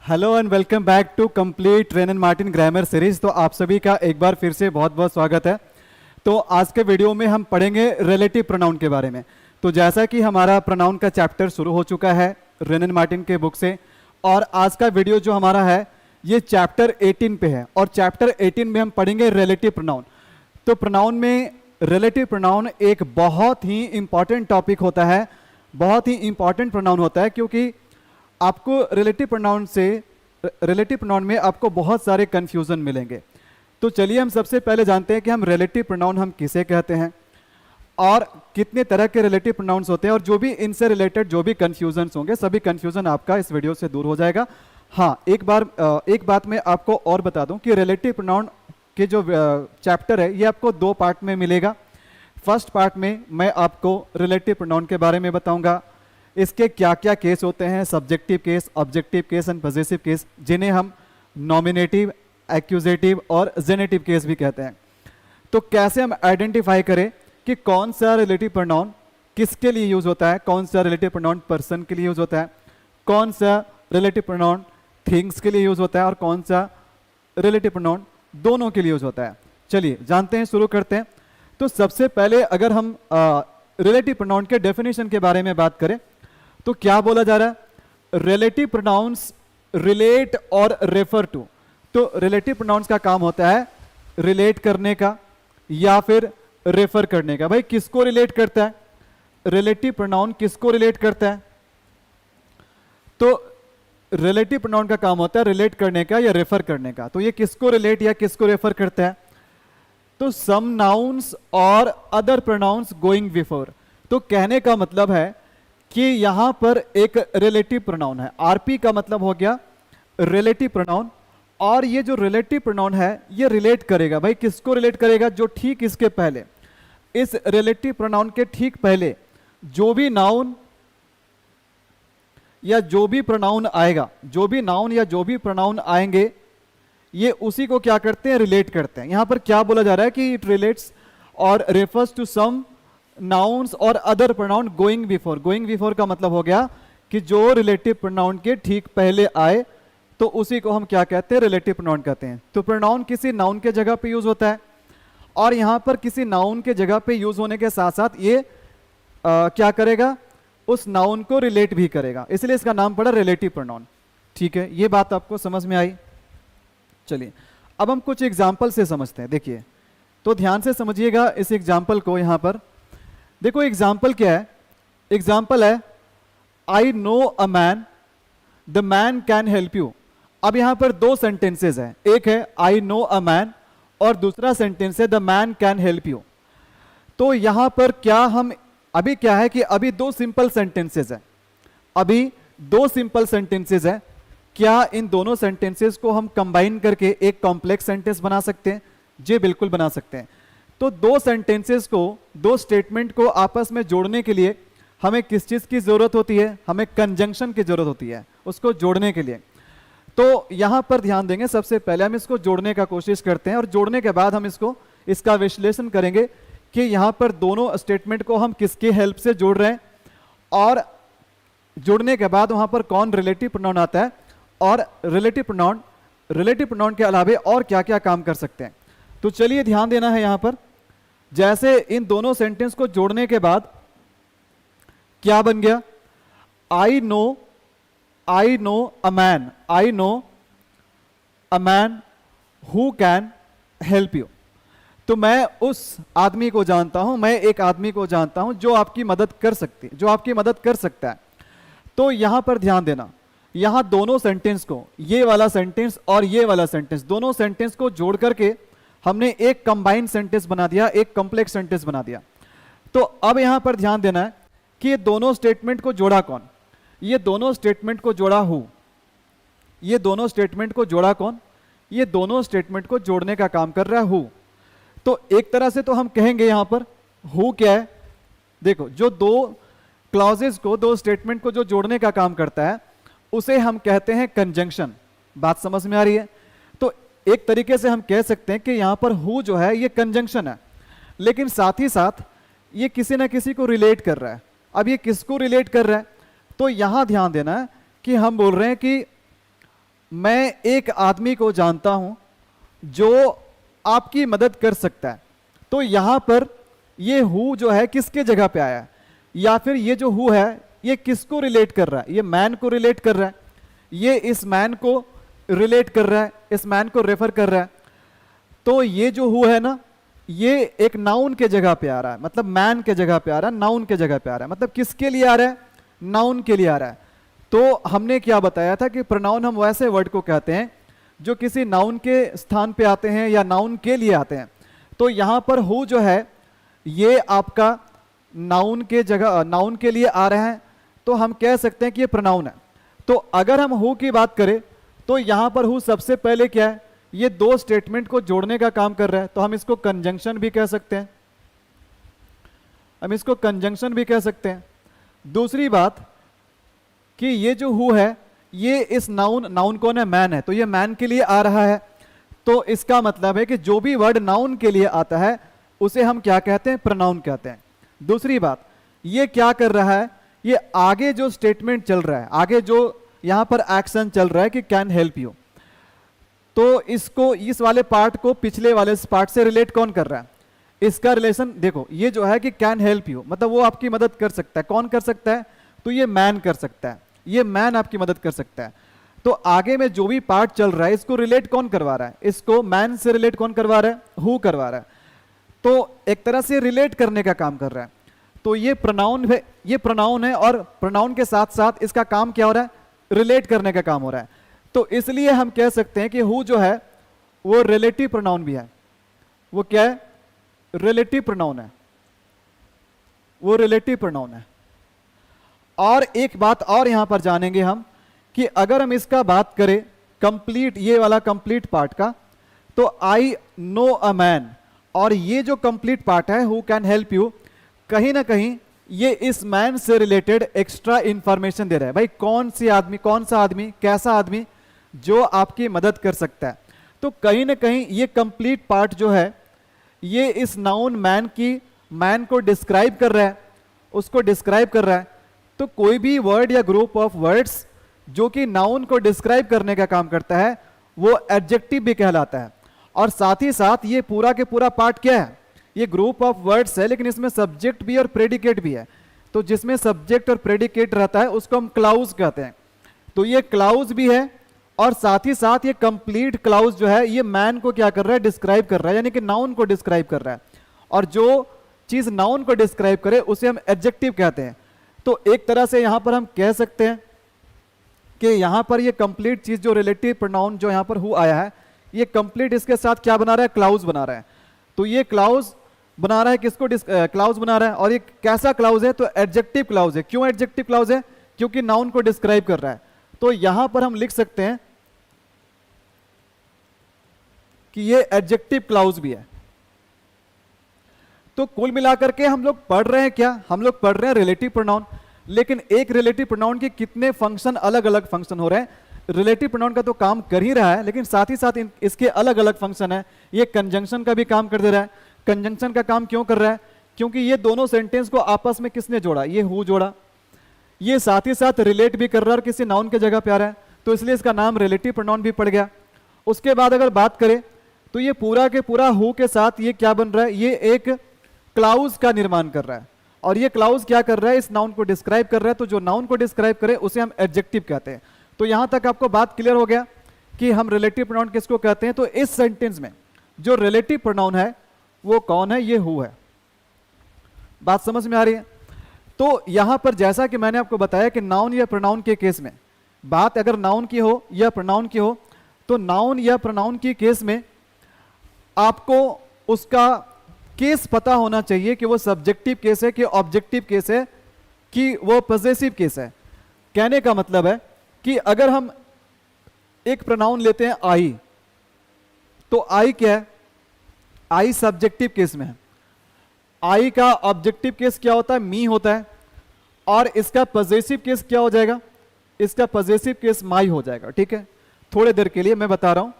Hello and welcome back to complete Wren and Martin grammar series. तो आप सभी का एक बार फिर से बहुत बहुत स्वागत है। तो आज के वीडियो में हम पढ़ेंगे रिलेटिव प्रोनाउन के बारे में। तो जैसा कि हमारा प्रोनाउन का चैप्टर शुरू हो चुका है रेन एंड मार्टिन के बुक से, और आज का वीडियो जो हमारा है ये चैप्टर 18 पे है, और चैप्टर 18 में हम पढ़ेंगे रिलेटिव प्रोनाउन। तो प्रोनाउन में रिलेटिव प्रोनाउन एक बहुत ही इंपॉर्टेंट टॉपिक होता है, बहुत ही इंपॉर्टेंट प्रोनाउन होता है, क्योंकि आपको रिलेटिव प्रोनाउन में आपको बहुत सारे कंफ्यूजन मिलेंगे। तो चलिए हम सबसे पहले जानते हैं कि हम रिलेटिव प्रोनाउन हम किसे कहते हैं और कितने तरह के रिलेटिव प्रोनाउंस होते हैं, और जो भी इनसे रिलेटेड जो भी कंफ्यूजन्स होंगे सभी कंफ्यूजन आपका इस वीडियो से दूर हो जाएगा। हाँ, एक बात मैं आपको और बता दूं कि रिलेटिव प्रोनाउन के जो चैप्टर है ये आपको दो पार्ट में मिलेगा। फर्स्ट पार्ट में मैं आपको रिलेटिव प्रोनाउन के बारे में बताऊंगा, इसके क्या क्या केस होते हैं, subjective case, objective case and possessive case, जिन्हें हम नॉमिनेटिव, एक्यूजेटिव और जेनेटिव केस भी कहते हैं। तो कैसे हम आइडेंटिफाई करें कि कौन सा रिलेटिव प्रोनाउन किसके लिए यूज होता है, कौन सा रिलेटिव प्रोनाउन पर्सन के लिए यूज होता है, कौन सा रिलेटिव प्रोनाउन थिंग्स के लिए यूज होता है, और कौन सा रिलेटिव प्रोनाउन दोनों के लिए यूज होता है। चलिए जानते हैं, शुरू करते हैं। तो सबसे पहले अगर हम रिलेटिव प्रोनाउन के डेफिनेशन के बारे में बात करें तो क्या बोला जा रहा है, रिलेटिव प्रोनाउंस रिलेट और रेफर टू। तो रिलेटिव प्रोनाउंस का काम होता है रिलेट करने का या फिर रेफर करने का। भाई किसको रिलेट करता है, रिलेटिव प्रोनाउन किसको रिलेट करता है? तो रिलेटिव प्रोनाउन का काम होता है रिलेट करने का या रेफर करने का। तो ये किसको रिलेट या किसको रेफर करता है? तो सम नाउन्स और अदर प्रोनाउंस गोइंग बिफोर। तो कहने का मतलब है कि यहां पर एक रिलेटिव प्रोनाउन है, आरपी का मतलब हो गया रिलेटिव प्रोनाउन, और ये जो रिलेटिव प्रोनाउन है ये रिलेट करेगा। भाई किसको रिलेट करेगा? जो ठीक इसके पहले, इस रिलेटिव प्रोनाउन के ठीक पहले जो भी नाउन या जो भी प्रोनाउन आएगा, जो भी नाउन या जो भी प्रोनाउन आएंगे, ये उसी को क्या करते हैं, रिलेट करते हैं। यहां पर क्या बोला जा रहा है कि इट रिलेट्स और रेफर्स टू सम नाउन्स और other pronoun going before. Going before का मतलब हो गया कि जो रिलेटिव प्रोनाउन के ठीक पहले आए तो उसी को हम क्या कहते हैं, रिलेटिव प्रोनाउन कहते हैं। तो प्रोनाउन किसी नाउन के जगह पे यूज होता है, और यहां पर किसी नाउन के जगह पे यूज होने के साथ साथ ये क्या करेगा, उस नाउन को रिलेट भी करेगा, इसलिए इसका नाम पड़ा रिलेटिव प्रोनाउन। ठीक है, ये बात आपको समझ में आई। चलिए अब हम कुछ एग्जाम्पल से समझते हैं। देखिए, तो ध्यान से समझिएगा इस एग्जाम्पल को। यहां पर देखो एग्जाम्पल क्या है, एग्जाम्पल है I know a man, the man can help you. अब यहां पर दो सेंटेंसेज हैं, एक है आई नो अ मैन और दूसरा सेंटेंस है the man can help you. तो यहां पर क्या हम अभी क्या है कि अभी दो सिंपल सेंटेंसेज है, अभी दो सिंपल सेंटेंसेज है। क्या इन दोनों सेंटेंसेज को हम कंबाइन करके एक कॉम्प्लेक्स सेंटेंस बना सकते हैं? जी बिल्कुल बना सकते हैं। तो दो सेंटेंसेस को, दो स्टेटमेंट को आपस में जोड़ने के लिए हमें किस चीज की जरूरत होती है? हमें कंजंक्शन की जरूरत होती है उसको जोड़ने के लिए। तो यहां पर ध्यान देंगे, सबसे पहले हम इसको जोड़ने का कोशिश करते हैं, और जोड़ने के बाद हम इसका विश्लेषण करेंगे कि यहां पर दोनों स्टेटमेंट को हम किसकी हेल्प से जोड़ रहे हैं, और जोड़ने के बाद वहां पर कौन रिलेटिव प्रोनाउन आता है, और रिलेटिव प्रोनाउन के अलावे और क्या क्या काम कर सकते हैं। तो चलिए ध्यान देना है यहां पर, जैसे इन दोनों सेंटेंस को जोड़ने के बाद क्या बन गया, I know a man, I know a man who can help you. तो मैं उस आदमी को जानता हूं, मैं एक आदमी को जानता हूं जो आपकी मदद कर सकता है। तो यहां पर ध्यान देना, यहां दोनों सेंटेंस को, ये वाला सेंटेंस और ये वाला सेंटेंस, दोनों सेंटेंस को जोड़ करके हमने एक कंबाइंड सेंटेंस बना दिया, एक कॉम्प्लेक्स सेंटेंस बना दिया। तो अब यहां पर ध्यान देना है कि ये दोनों स्टेटमेंट को जोड़ा कौन, ये दोनों स्टेटमेंट को जोड़ा हु, ये दोनों स्टेटमेंट को जोड़ा कौन, ये दोनों स्टेटमेंट को जोड़ने का काम कर रहा है हु। तो एक तरह से तो हम कहेंगे यहां पर हु क्या है, देखो जो दो क्लॉजेस को, दो स्टेटमेंट को जो जोड़ने का काम करता है उसे हम कहते हैं कंजंक्शन। बात समझ में आ रही है? तो एक तरीके से हम कह सकते हैं कि यहां पर हु जो है ये कंजंक्शन है, लेकिन साथ ही साथ ये किसी ना किसी को रिलेट कर रहा है। अब ये किसको रिलेट कर रहा है? तो यहां ध्यान देना है कि हम बोल रहे हैं कि मैं एक आदमी को जानता हूं जो आपकी मदद कर सकता है, तो यहां पर ये हु जो है किसके जगह पे आया है, या फिर ये जो हु है ये किसको रिलेट कर रहा है? ये मैन को रिलेट कर रहा है, ये इस मैन को रिलेट कर रहा है, इस मैन को रेफर कर रहा है। तो ये जो हु है ना, ये एक नाउन के जगह पे आ रहा है, मतलब मैन के जगह पे आ रहा है, नाउन के जगह पे आ रहा है। मतलब किसके लिए आ रहा है? नाउन के लिए आ रहा है। तो हमने क्या बताया था कि प्रोनाउन हम वैसे वर्ड को कहते हैं जो किसी नाउन के स्थान पे आते हैं या नाउन के लिए आते हैं। तो यहां पर हु जो है ये आपका नाउन के जगह, नाउन के लिए आ रहा है, तो हम कह सकते हैं कि ये प्रोनाउन है। तो अगर हम हु की बात करें तो यहां पर हु सबसे पहले क्या है? ये दो स्टेटमेंट को जोड़ने का काम कर रहा है, तो हम इसको कंजंक्शन भी कह सकते हैं, हम इसको कंजंक्शन भी कह सकते हैं। दूसरी बात कि ये जो हु है ये इस नाउन, नाउन कौन है? मैन है, तो ये मैन के लिए आ रहा है। तो इसका मतलब है कि जो भी वर्ड नाउन के लिए आता है उसे हम क्या कहते हैं? प्रोनाउन कहते हैं। दूसरी बात, ये क्या कर रहा है? ये आगे जो स्टेटमेंट चल रहा है, आगे जो यहां पर एक्शन चल रहा है कि कैन हेल्प यू, तो इसको, इस वाले पार्ट को पिछले वाले पार्ट से रिलेट कौन कर रहा है? इसका रिलेशन देखो, ये जो है कि कैन हेल्प यू, मतलब वो आपकी मदद कर सकता है। कौन कर सकता है? तो ये मैन कर सकता है, ये मैन आपकी मदद कर सकता है। तो आगे में जो भी पार्ट चल रहा है इसको रिलेट कौन करवा रहा है? इसको मैन से रिलेट कौन करवा रहा है? हु करवा रहा है। तो एक तरह से रिलेट करने का काम कर रहा है। तो ये प्रोनाउन है, ये प्रोनाउन है, और प्रोनाउन के साथ साथ इसका काम क्या हो रहा है? रिलेट करने का काम हो रहा है। तो इसलिए हम कह सकते हैं कि हु जो है वो रिलेटिव प्रोनाउन भी है। वो क्या है? रिलेटिव प्रोनाउन है, वो रिलेटिव प्रोनाउन है। और एक बात और यहां पर जानेंगे हम कि अगर हम इसका बात करें कंप्लीट, ये वाला कंप्लीट पार्ट का, तो आई नो अ मैन, और ये जो कंप्लीट पार्ट है हु कैन हेल्प यू, कहीं ना कहीं ये इस मैन से रिलेटेड एक्स्ट्रा इंफॉर्मेशन दे रहा है। भाई कौन सी आदमी, कौन सा आदमी, कैसा आदमी जो आपकी मदद कर सकता है। तो कहीं ना कहीं ये कंप्लीट पार्ट जो है ये इस नाउन मैन की, मैन को डिस्क्राइब कर रहा है, उसको डिस्क्राइब कर रहा है। तो कोई भी वर्ड या ग्रुप ऑफ वर्ड्स जो कि नाउन को डिस्क्राइब करने का काम करता है वो एडजेक्टिव भी कहलाता है। और साथ ही साथ ये पूरा के पूरा पार्ट क्या है? ये ग्रुप ऑफ वर्ड्स है, लेकिन इसमें सब्जेक्ट भी और प्रेडिकेट भी है। तो जिसमें सब्जेक्ट और प्रेडिकेट रहता है उसको हम क्लाउज कहते हैं। तो ये क्लाउज भी है, और साथ ही साथ ये कंप्लीट क्लाउज जो है ये मैन को क्या कर रहा है? डिस्क्राइब कर रहा है, यानी कि नाउन को डिस्क्राइब कर रहा है। और जो चीज नाउन को डिस्क्राइब करे उसे हम एडजेक्टिव कहते हैं। तो एक तरह से यहां पर हम कह सकते हैं कि यहां पर ये कंप्लीट चीज जो रिलेटिव प्रोनाउन जो यहां पर हु आया है, ये कंप्लीट इसके साथ क्या बना रहा है? क्लाउज बना रहा है। तो ये क्लाउज बना रहा है, किसको? क्लाउज बना रहा है। और ये कैसा क्लाउज है? तो एडजेक्टिव क्लाउज है। क्यों एडजेक्टिव क्लाउज है? क्योंकि नाउन को डिस्क्राइब कर रहा है। तो यहां पर हम लिख सकते हैं कि ये एडजेक्टिव क्लाउज भी है। तो कुल मिलाकर के हम लोग पढ़ रहे हैं क्या? हम लोग पढ़ रहे हैं रिलेटिव प्रोनाउन, लेकिन एक रिलेटिव प्रोनाउन के कितने फंक्शन, अलग अलग फंक्शन हो रहे हैं। रिलेटिव प्रोनाउन का तो काम कर ही रहा है, लेकिन साथ ही साथ इसके अलग अलग फंक्शन है। ये कंजंक्शन का भी काम कर दे रहा है। कंजंक्शन का काम क्यों कर रहा है? क्योंकि ये दोनों सेंटेंस को आपस में किसने जोड़ा? ये हु जोड़ा। ये साथ ही साथ रिलेट भी कर रहा है और किसी नाउन के जगह पे आ रहा है, तो इसलिए इसका नाम रिलेटिव प्रोनाउन भी पड़ गया। उसके बाद अगर बात करें तो ये पूरा के पूरा हु के साथ ये क्या बन रहा है? ये एक क्लाउज का निर्माण कर रहा है। और ये क्लाउज क्या कर रहा है? इस नाउन को डिस्क्राइब कर रहा है। तो जो नाउन को डिस्क्राइब करे उसे हम एडजेक्टिव कहते हैं। तो यहां तक आपको बात क्लियर हो गया कि हम रिलेटिव प्रोनाउन किसको कहते हैं। तो इस सेंटेंस में जो रिलेटिव प्रोनाउन है वो कौन है? ये हु है। बात समझ में आ रही है? तो यहां पर जैसा कि मैंने आपको बताया कि नाउन या प्रोनाउन के केस में, बात अगर नाउन की हो या प्रोनाउन की हो, तो नाउन या प्रोनाउन की केस में आपको उसका केस पता होना चाहिए कि वो सब्जेक्टिव केस है कि ऑब्जेक्टिव केस है कि वो पॉसेसिव केस है। कहने का मतलब है कि अगर हम एक प्रोनाउन लेते हैं आई, तो आई क्या है? आई सब्जेक्टिव केस में है। आई का ऑब्जेक्टिव केस क्या होता है? मी होता है। और इसका पॉसेसिव केस क्या हो जाएगा? इसका पॉसेसिव केस माई हो जाएगा। ठीक है, थोड़े देर के लिए मैं बता रहा हूं,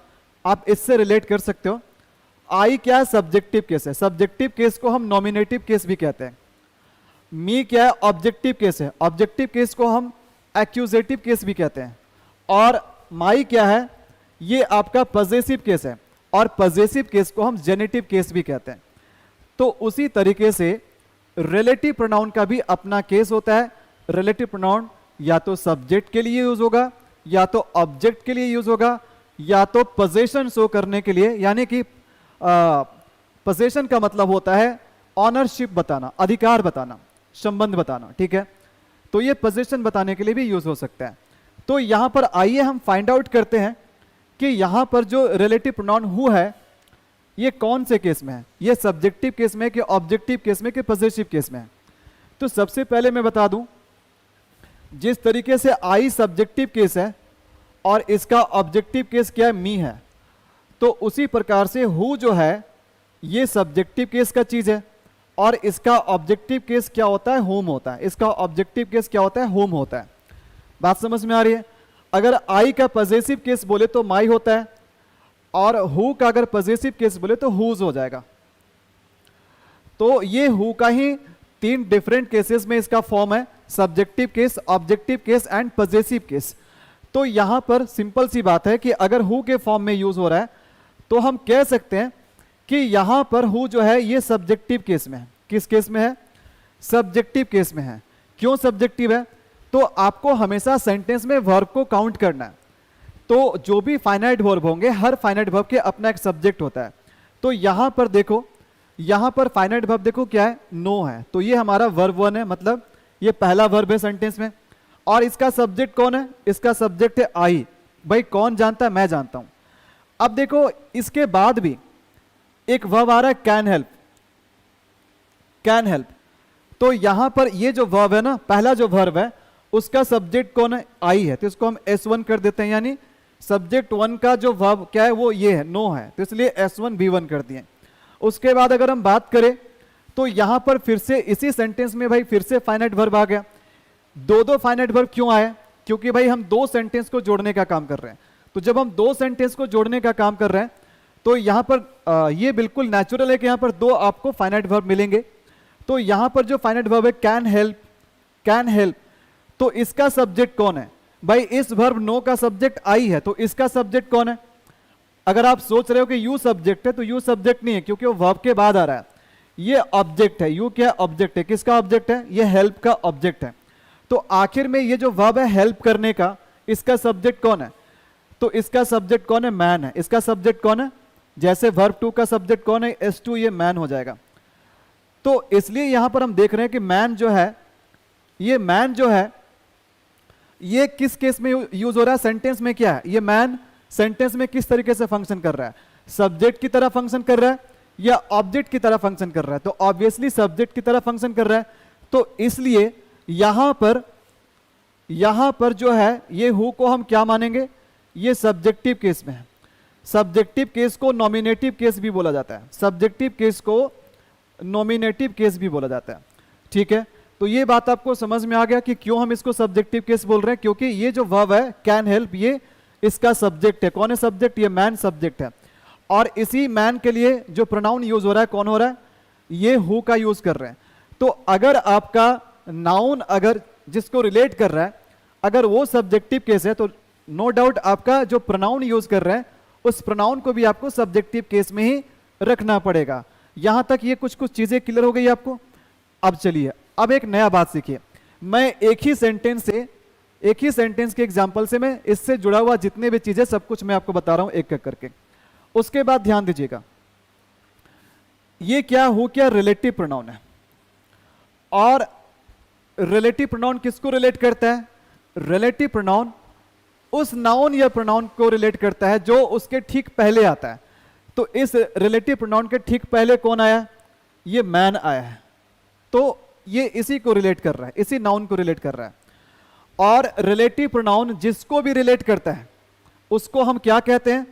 आप इससे रिलेट कर सकते हो। आई क्या है? सब्जेक्टिव केस है। सब्जेक्टिव केस को हम नॉमिनेटिव केस भी कहते हैं। मी क्या है? ऑब्जेक्टिव केस है। ऑब्जेक्टिव केस को हम एक्यूजेटिव केस भी कहते हैं। और माई क्या है, ये आपका पॉजेसिव केस है, और पॉजेसिव केस को हम जेनेटिव केस भी कहते हैं। तो उसी तरीके से रिलेटिव प्रोनाउन का भी अपना केस होता है। रिलेटिव प्रोनाउन या तो सब्जेक्ट के लिए यूज होगा, या तो ऑब्जेक्ट के लिए यूज होगा, या तो पोजेशन शो करने के लिए, यानी कि पोजेशन का मतलब होता है ऑनरशिप बताना, अधिकार बताना, संबंध बताना, ठीक है। तो ये पोजेशन बताने के लिए भी यूज हो सकता है। तो यहां पर आइए हम फाइंड आउट करते हैं कि यहां पर जो रिलेटिव प्रोनाउन हु है ये कौन से केस में है, ये सब्जेक्टिव केस में कि ऑब्जेक्टिव केस में कि पॉजिटिव केस में है। तो सबसे पहले मैं बता दूं, जिस तरीके से आई सब्जेक्टिव केस है और इसका ऑब्जेक्टिव केस क्या है, मी है, तो उसी प्रकार से हु जो है ये सब्जेक्टिव केस का चीज है और इसका ऑब्जेक्टिव केस क्या होता है, होम होता है। इसका ऑब्जेक्टिव केस क्या होता है, होम होता है। बात समझ में आ रही है। अगर आई का पॉजेसिव केस बोले तो माई होता है, और हु का अगर पॉजेसिव केस बोले तो हुज हो जाएगा। तो ये हु का ही 3 डिफरेंट केसेस में इसका फॉर्म है, subjective case, objective case and possessive case. तो यहां पर सिंपल सी बात है कि अगर हु के फॉर्म में यूज हो रहा है तो हम कह सकते हैं कि यहां पर हु जो है ये सब्जेक्टिव केस में है। किस केस में है, सब्जेक्टिव केस में है। क्यों सब्जेक्टिव है, तो आपको हमेशा सेंटेंस में वर्ब को काउंट करना है। तो जो भी फाइनाइट वर्ब होंगे, हर फाइनाइट वर्ब के अपना एक सब्जेक्ट होता है। तो यहां पर देखो, यहां पर फाइनाइट वर्ब देखो क्या है, नो है। तो ये हमारा वर्ब 1 है, मतलब ये पहला वर्ब है सेंटेंस में। और इसका सब्जेक्ट कौन है, इसका सब्जेक्ट है आई। भाई कौन जानता है, मैं जानता हूं। अब देखो इसके बाद भी एक वर्ब आ रहा है कैन हेल्प, कैन हेल्प। तो यहां पर ये जो वर्ब है ना, पहला जो वर्ब है उसका सब्जेक्ट कौन है, आई है। तो इसको हम S1 कर देते हैं, यानी सब्जेक्ट 1 का जो वर्ब क्या है वो ये है, नो है, तो इसलिए S1 B1 कर दिए। उसके बाद अगर हम बात करें तो यहां पर फिर से इसी सेंटेंस में भाई फिर से फाइनाइट वर्ब आ गया। दो फाइनाइट वर्ब क्यों आए, क्योंकि भाई हम 2 सेंटेंस को जोड़ने का काम कर रहे हैं। तो जब हम 2 सेंटेंस को जोड़ने का काम कर रहे हैं तो यहां पर ये बिल्कुल नेचुरल है कि यहां पर 2 आपको फाइनाइट वर्ब मिलेंगे। तो यहां पर जो फाइनाइट वर्ब है कैन हेल्प, कैन हेल्प, तो इसका सब्जेक्ट कौन है, भाई इस वर्ब नो का सब्जेक्ट आई है, तो इसका सब्जेक्ट कौन है। अगर आप सोच रहे हो कि यू सब्जेक्ट है, तो यू सब्जेक्ट नहीं है, क्योंकि वो वर्ब के बाद आ रहा है। ये ऑब्जेक्ट है, यू क्या ऑब्जेक्ट है, किसका ऑब्जेक्ट है, ये हेल्प का ऑब्जेक्ट है। तो आखिर में ये जो वर्ब है हेल्प करने का, इसका सब्जेक्ट कौन है, तो इसका सब्जेक्ट कौन है, मैन है। इसका सब्जेक्ट कौन है, जैसे वर्ब 2 का सब्जेक्ट कौन है, S2, ये मैन हो जाएगा। तो इसलिए यहां पर हम देख रहे हैं कि मैन जो है, ये मैन जो है ये किस केस में यूज हो रहा है, सेंटेंस में क्या है, ये मैन सेंटेंस में किस तरीके से फंक्शन कर रहा है, सब्जेक्ट की तरह फंक्शन कर रहा है या ऑब्जेक्ट की तरह फंक्शन कर रहा है, तो ऑब्वियसली सब्जेक्ट की तरह फंक्शन कर रहा है। तो इसलिए यहां पर जो है ये हु को हम क्या मानेंगे, ये सब्जेक्टिव केस में है। सब्जेक्टिव केस को नॉमिनेटिव केस भी बोला जाता है, सब्जेक्टिव केस को नॉमिनेटिव केस भी बोला जाता है, ठीक है। तो ये बात आपको समझ में आ गया कि क्यों हम इसको सब्जेक्टिव केस बोल रहे हैं, क्योंकि ये जो वर्ब है कैन हेल्प, ये इसका सब्जेक्ट है। कौन है सब्जेक्ट, ये मैन सब्जेक्ट है। और इसी मैन के लिए जो प्रोनाउन यूज हो रहा है, कौन हो रहा है, ये हु का यूज कर रहे हैं। तो अगर आपका नाउन अगर जिसको रिलेट कर रहा है अगर वो सब्जेक्टिव केस है, तो नो डाउट आपका जो प्रोनाउन यूज कर रहे हैं उस प्रोनाउन को भी आपको सब्जेक्टिव केस में ही रखना पड़ेगा। यहां तक ये कुछ चीजें क्लियर हो गई आपको। अब चलिए अब एक नया बात सीखिए। मैं एक ही सेंटेंस के एग्जांपल से मैं इससे जुड़ा हुआ जितने भी चीजें सब कुछ मैं आपको बता रहा हूं एक एक करके। उसके बाद ध्यान दीजिएगा, ये क्या हु क्या रिलेटिव प्रोनाउन है, और रिलेटिव प्रोनाउन किसको रिलेट करता है, रिलेटिव प्रोनाउन उस नाउन या प्रोनाउन को रिलेट करता है जो उसके ठीक पहले आता है। तो इस रिलेटिव प्रोनाउन के ठीक पहले कौन आया, ये मैन आया है। तो ये इसी को रिलेट कर रहा है, इसी नाउन को रिलेट कर रहा है। और रिलेटिव प्रोनाउन जिसको भी रिलेट करता है उसको हम क्या कहते हैं,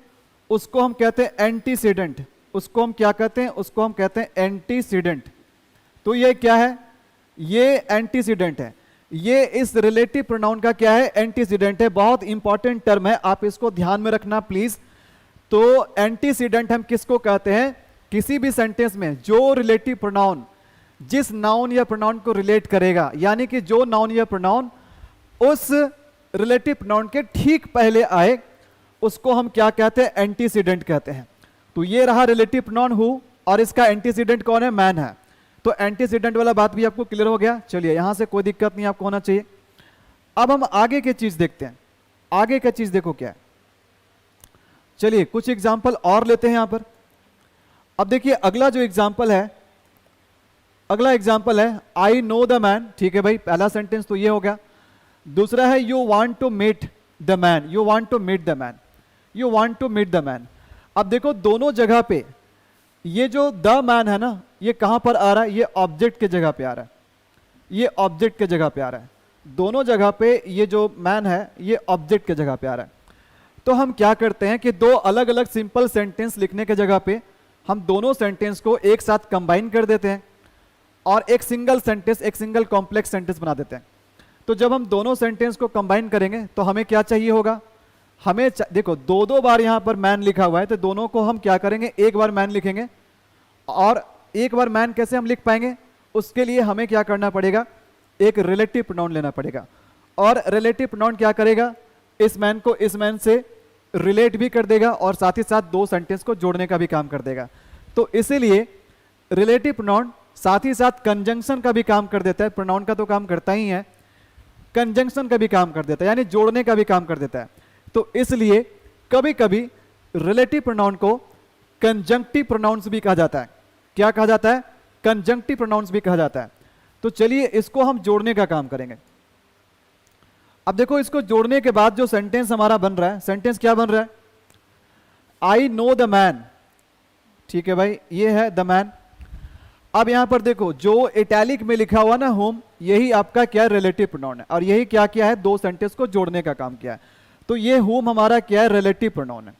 उसको हम कहते हैं एंटीसीडेंट। उसको हम क्या कहते हैं, उसको हम कहते हैं एंटीसीडेंट। तो ये क्या है, ये एंटीसीडेंट है। ये इस रिलेटिव प्रोनाउन का क्या है, एंटीसीडेंट है। बहुत इंपॉर्टेंट टर्म है, आप इसको ध्यान में रखना प्लीज। तो एंटीसीडेंट हम किसको कहते हैं, किसी भी सेंटेंस में जो रिलेटिव प्रोनाउन जिस नाउन या प्रोनाउन को रिलेट करेगा, यानी कि जो नाउन या प्रोनाउन उस रिलेटिव प्रोनाउन के ठीक पहले आए, उसको हम क्या कहते हैं, एंटीसीडेंट कहते हैं। तो ये रहा रिलेटिव प्रोनाउन हु, और इसका एंटीसीडेंट कौन है, मैन है। तो एंटीसीडेंट वाला बात भी आपको क्लियर हो गया। चलिए यहां से कोई दिक्कत नहीं आपको होना चाहिए। अब हम आगे की चीज देखते हैं। आगे का चीज देखो क्या है। चलिए कुछ एग्जाम्पल और लेते हैं यहां पर। अब देखिए अगला जो एग्जाम्पल है, अगला एग्जाम्पल है आई नो द मैन। ठीक है भाई, पहला सेंटेंस तो ये हो गया। दूसरा है you want to meet the man, you want to meet the man, you want to meet the man. अब देखो दोनों जगह पे ये जो द मैन है ना, ये कहां पर आ रहा है, ये ऑब्जेक्ट के जगह पे आ रहा है, ये ऑब्जेक्ट के जगह पे आ रहा है। दोनों जगह पे ये जो मैन है ये ऑब्जेक्ट के जगह पे आ रहा है। तो हम क्या करते हैं कि दो अलग अलग सिंपल सेंटेंस लिखने के जगह पे हम दोनों सेंटेंस को एक साथ कंबाइन कर देते हैं और एक सिंगल सेंटेंस, एक सिंगल कॉम्प्लेक्स सेंटेंस बना देते हैं। तो जब हम दोनों सेंटेंस को कंबाइन करेंगे तो हमें क्या चाहिए होगा, हमें देखो दो दो बार यहां पर मैन लिखा हुआ है, तो दोनों को हम क्या करेंगे, एक बार मैन लिखेंगे। और एक बार मैन कैसे हम लिख पाएंगे, उसके लिए हमें क्या करना पड़ेगा, एक रिलेटिव प्रोनाउन लेना पड़ेगा। और रिलेटिव प्रोनाउन क्या करेगा, इस मैन को इस मैन से रिलेट भी कर देगा और साथ ही साथ दो सेंटेंस को जोड़ने का भी काम कर देगा। तो इसीलिए रिलेटिव प्रोनाउन साथ ही साथ कंजंक्शन का भी काम कर देता है। प्रोनाउन का तो काम करता ही है, कंजंक्शन का भी काम कर देता है, यानी जोड़ने का भी काम कर देता है। तो इसलिए कभी कभी रिलेटिव प्रोनाउन को कंजंक्टिव प्रोनाउंस भी कहा जाता है। क्या कहा जाता है, कंजंक्टिव प्रोनाउंस भी कहा जाता है। तो चलिए इसको हम जोड़ने का काम करेंगे। अब देखो इसको जोड़ने के बाद जो सेंटेंस हमारा बन रहा है, सेंटेंस क्या बन रहा है, आई नो द मैन। ठीक है भाई, ये है द मैन। अब यहां पर देखो जो इटैलिक में लिखा हुआ ना होम, यही आपका क्या है, रिलेटिव प्रोनाउन है। और यही क्या किया है, दो सेंटेंस को जोड़ने का काम किया है। तो ये होम हमारा क्या है, रिलेटिव प्रोनाउन है।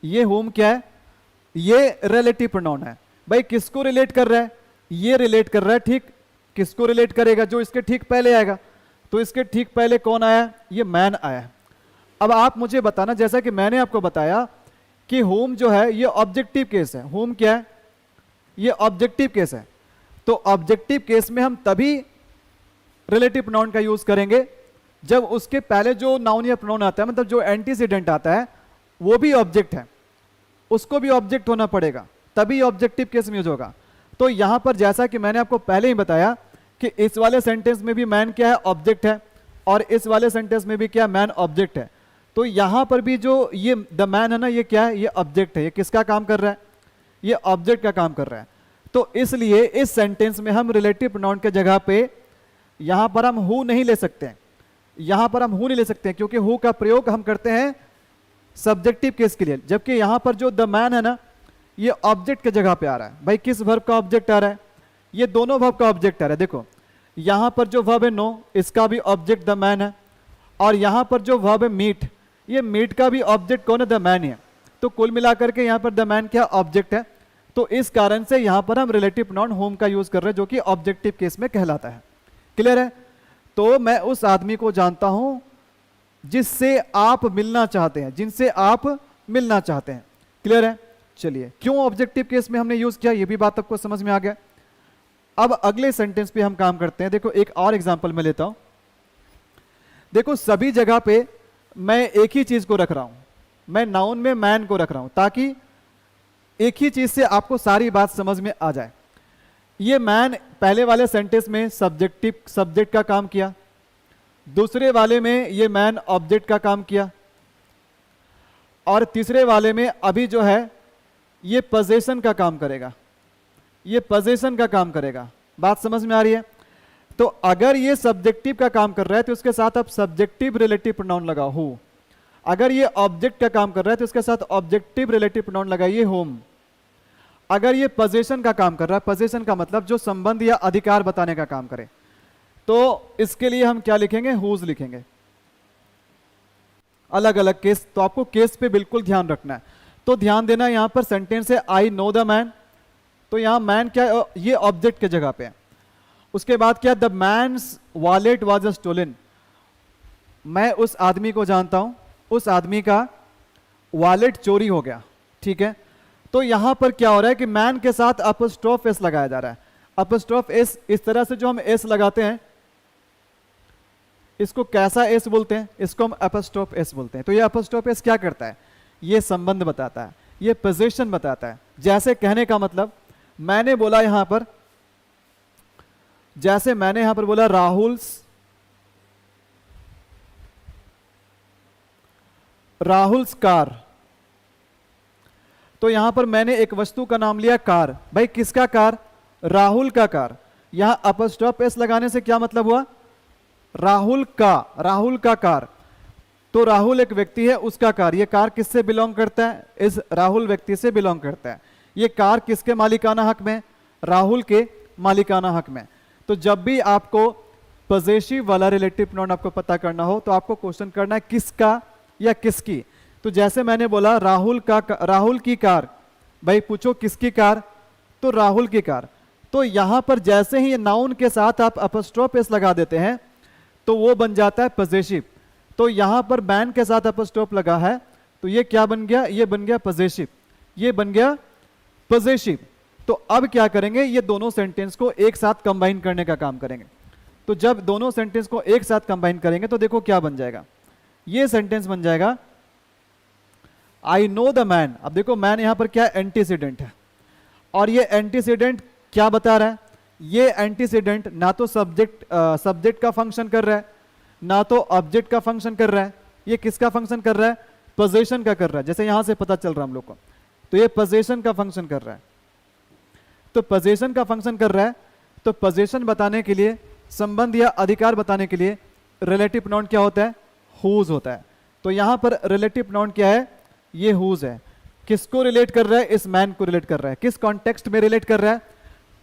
ये होम क्या है, ये रिलेटिव प्रोनाउन है। भाई किसको रिलेट कर रहा है, ये रिलेट कर रहा है, ठीक। किसको रिलेट करेगा, जो इसके ठीक पहले आएगा। तो इसके ठीक पहले कौन आया, ये मैन आया। अब आप मुझे बताना, जैसा कि मैंने आपको बताया कि होम जो है ये ऑब्जेक्टिव केस है। होम क्या है, ये ऑब्जेक्टिव केस है। तो ऑब्जेक्टिव केस में हम तभी रिलेटिव प्रोनाउन का यूज करेंगे जब उसके पहले जो नाउन या प्रोनाउन आता है, मतलब जो एंटीसीडेंट आता है, वो भी ऑब्जेक्ट है, उसको भी ऑब्जेक्ट होना पड़ेगा, तभी ऑब्जेक्टिव केस में यूज होगा। तो यहां पर जैसा कि मैंने आपको पहले ही बताया कि इस वाले सेंटेंस में भी मैन क्या है, ऑब्जेक्ट है, और इस वाले सेंटेंस में भी क्या, मैन ऑब्जेक्ट है। तो यहां पर भी जो ये द मैन है ना, ये क्या है, ये ऑब्जेक्ट है। ये किसका काम कर रहा है, ये ऑब्जेक्ट का काम कर रहा है। तो इसलिए इस सेंटेंस में हम रिलेटिव प्रोनाउन के जगह पे यहां पर हम हु नहीं ले सकते हैं, यहां पर हम हु नहीं ले सकते हैं, क्योंकि हु का प्रयोग हम करते हैं सब्जेक्टिव केस के लिए। जबकि यहां पर जो द मैन है ना, ये ऑब्जेक्ट के जगह पे आ रहा है। भाई किस वर्ब का ऑब्जेक्ट आ रहा है, ये दोनों वर्ब का ऑब्जेक्ट आ रहा है। देखो यहां पर जो वर्ब है नो, इसका भी ऑब्जेक्ट द मैन है, और यहां पर जो वर्ब है मीट, ये मीट का भी ऑब्जेक्ट कौन है, द मैन है। तो कुल मिलाकर के यहां पर द मैन क्या ऑब्जेक्ट है। तो इस कारण से यहां पर हम रिलेटिव प्रोनाउन होम का यूज कर रहे हैं, जो कि ऑब्जेक्टिव केस में कहलाता है। क्लियर है। तो मैं उस आदमी को जानता हूं जिससे आप मिलना चाहते हैं, जिनसे आप मिलना चाहते हैं। क्लियर है। चलिए क्यों ऑब्जेक्टिव केस में हमने यूज किया, ये भी बात आपको समझ में आ गया। अब अगले सेंटेंस पे हम काम करते हैं। देखो एक और एग्जांपल मैं लेता हूं। देखो सभी जगह पे मैं एक ही चीज को रख रहा हूं, मैं नाउन में मैन को रख रहा हूं, ताकि एक ही चीज से आपको सारी बात समझ में आ जाए। ये मैन पहले वाले सेंटेंस में सब्जेक्ट का काम किया, दूसरे वाले में ये मैन ऑब्जेक्ट का काम किया, और तीसरे वाले में अभी जो है ये पोजेशन का काम करेगा, ये पोजेशन का काम करेगा। बात समझ में आ रही है। तो अगर ये सब्जेक्टिव का काम कर रहा है तो उसके साथ आप सब्जेक्टिव रिलेटिव प्रोनाउन लगाओ हु। अगर ये ऑब्जेक्ट का काम कर रहा है तो उसके साथ ऑब्जेक्टिव रिलेटिव प्रोनाउन लगाइए होम। अगर ये पोजेशन का काम कर रहा है, पोजेशन का मतलब जो संबंध या अधिकार बताने का काम करे, तो इसके लिए हम क्या लिखेंगे, हुज लिखेंगे। अलग अलग केस, तो आपको केस पे बिल्कुल ध्यान रखना है। तो ध्यान देना, यहां पर सेंटेंस है आई नो द मैन, तो यहां मैन क्या, ये ऑब्जेक्ट के जगह पे है। उसके बाद क्या, the man's wallet was stolen, मैं उस आदमी को जानता हूं, उस आदमी का वॉलेट चोरी हो गया। ठीक है। तो यहां पर क्या हो रहा है कि मैन के साथ अपस्ट्रोफ एस लगाया जा रहा है। अपस्ट्रोफ एस इस तरह से जो हम एस लगाते हैं, इसको कैसा एस बोलते हैं, इसको हम एपोस्ट्रोफ एस बोलते हैं। तो ये एपोस्ट्रोफ एस क्या करता है, ये संबंध बताता है, ये पोजीशन बताता है। जैसे कहने का मतलब मैंने बोला यहां पर, जैसे मैंने यहां पर बोला राहुल्स कार, तो यहां पर मैंने एक वस्तु का नाम लिया कार। भाई किसका कार, राहुल का कार। यहां अपस्ट्रॉप एस लगाने से क्या मतलब हुआ, राहुल का कार। तो राहुल एक व्यक्ति है, उसका कार। ये कार किससे बिलोंग करता है, इस राहुल व्यक्ति से बिलोंग करता है। ये कार किसके मालिकाना हक में, राहुल के मालिकाना हक में। तो जब भी आपको पॉजेसिव वाला रिलेटिव प्रोनाउन आपको पता करना हो तो आपको क्वेश्चन करना है किसका या किसकी। तो जैसे मैंने बोला राहुल की कार, भाई पूछो किसकी कार, तो राहुल की कार। तो यहां पर जैसे ही नाउन के साथ आप अपस्ट्रोफ एस लगा देते हैं तो वो बन जाता है पॉजेसिव। तो यहां पर मैन के साथ अपस्ट्रोफ लगा है तो ये क्या बन गया, ये बन गया पॉजेसिव, ये बन गया पॉजेसिव। तो अब क्या करेंगे, ये दोनों सेंटेंस को एक साथ कंबाइन करने का काम करेंगे। तो जब दोनों सेंटेंस को एक साथ कंबाइन करेंगे तो देखो क्या बन जाएगा, ये सेंटेंस बन जाएगा आई नो द मैन। अब देखो मैन यहां पर क्या एंटीसीडेंट है, और ये एंटीसीडेंट क्या बता रहा है, ये एंटीसीडेंट ना तो सब्जेक्ट का फंक्शन कर रहा है, ना तो ऑब्जेक्ट का फंक्शन कर रहा है। ये किसका फंक्शन कर रहा है, पोजीशन का कर रहा है। जैसे यहां से पता चल रहा है हम लोग को, तो ये पोजीशन का फंक्शन कर रहा है। तो पोजीशन का फंक्शन कर रहा है, तो पोजीशन बताने के लिए, संबंध या अधिकार बताने के लिए रिलेटिव प्रोनाउन क्या होता है, हुज होता है। तो यहां पर रिलेटिव प्रोनाउन क्या है, ये हुज है। किसको रिलेट कर रहा है, इस मैन को रिलेट कर रहा है। किस कॉन्टेक्स्ट में रिलेट कर रहा है,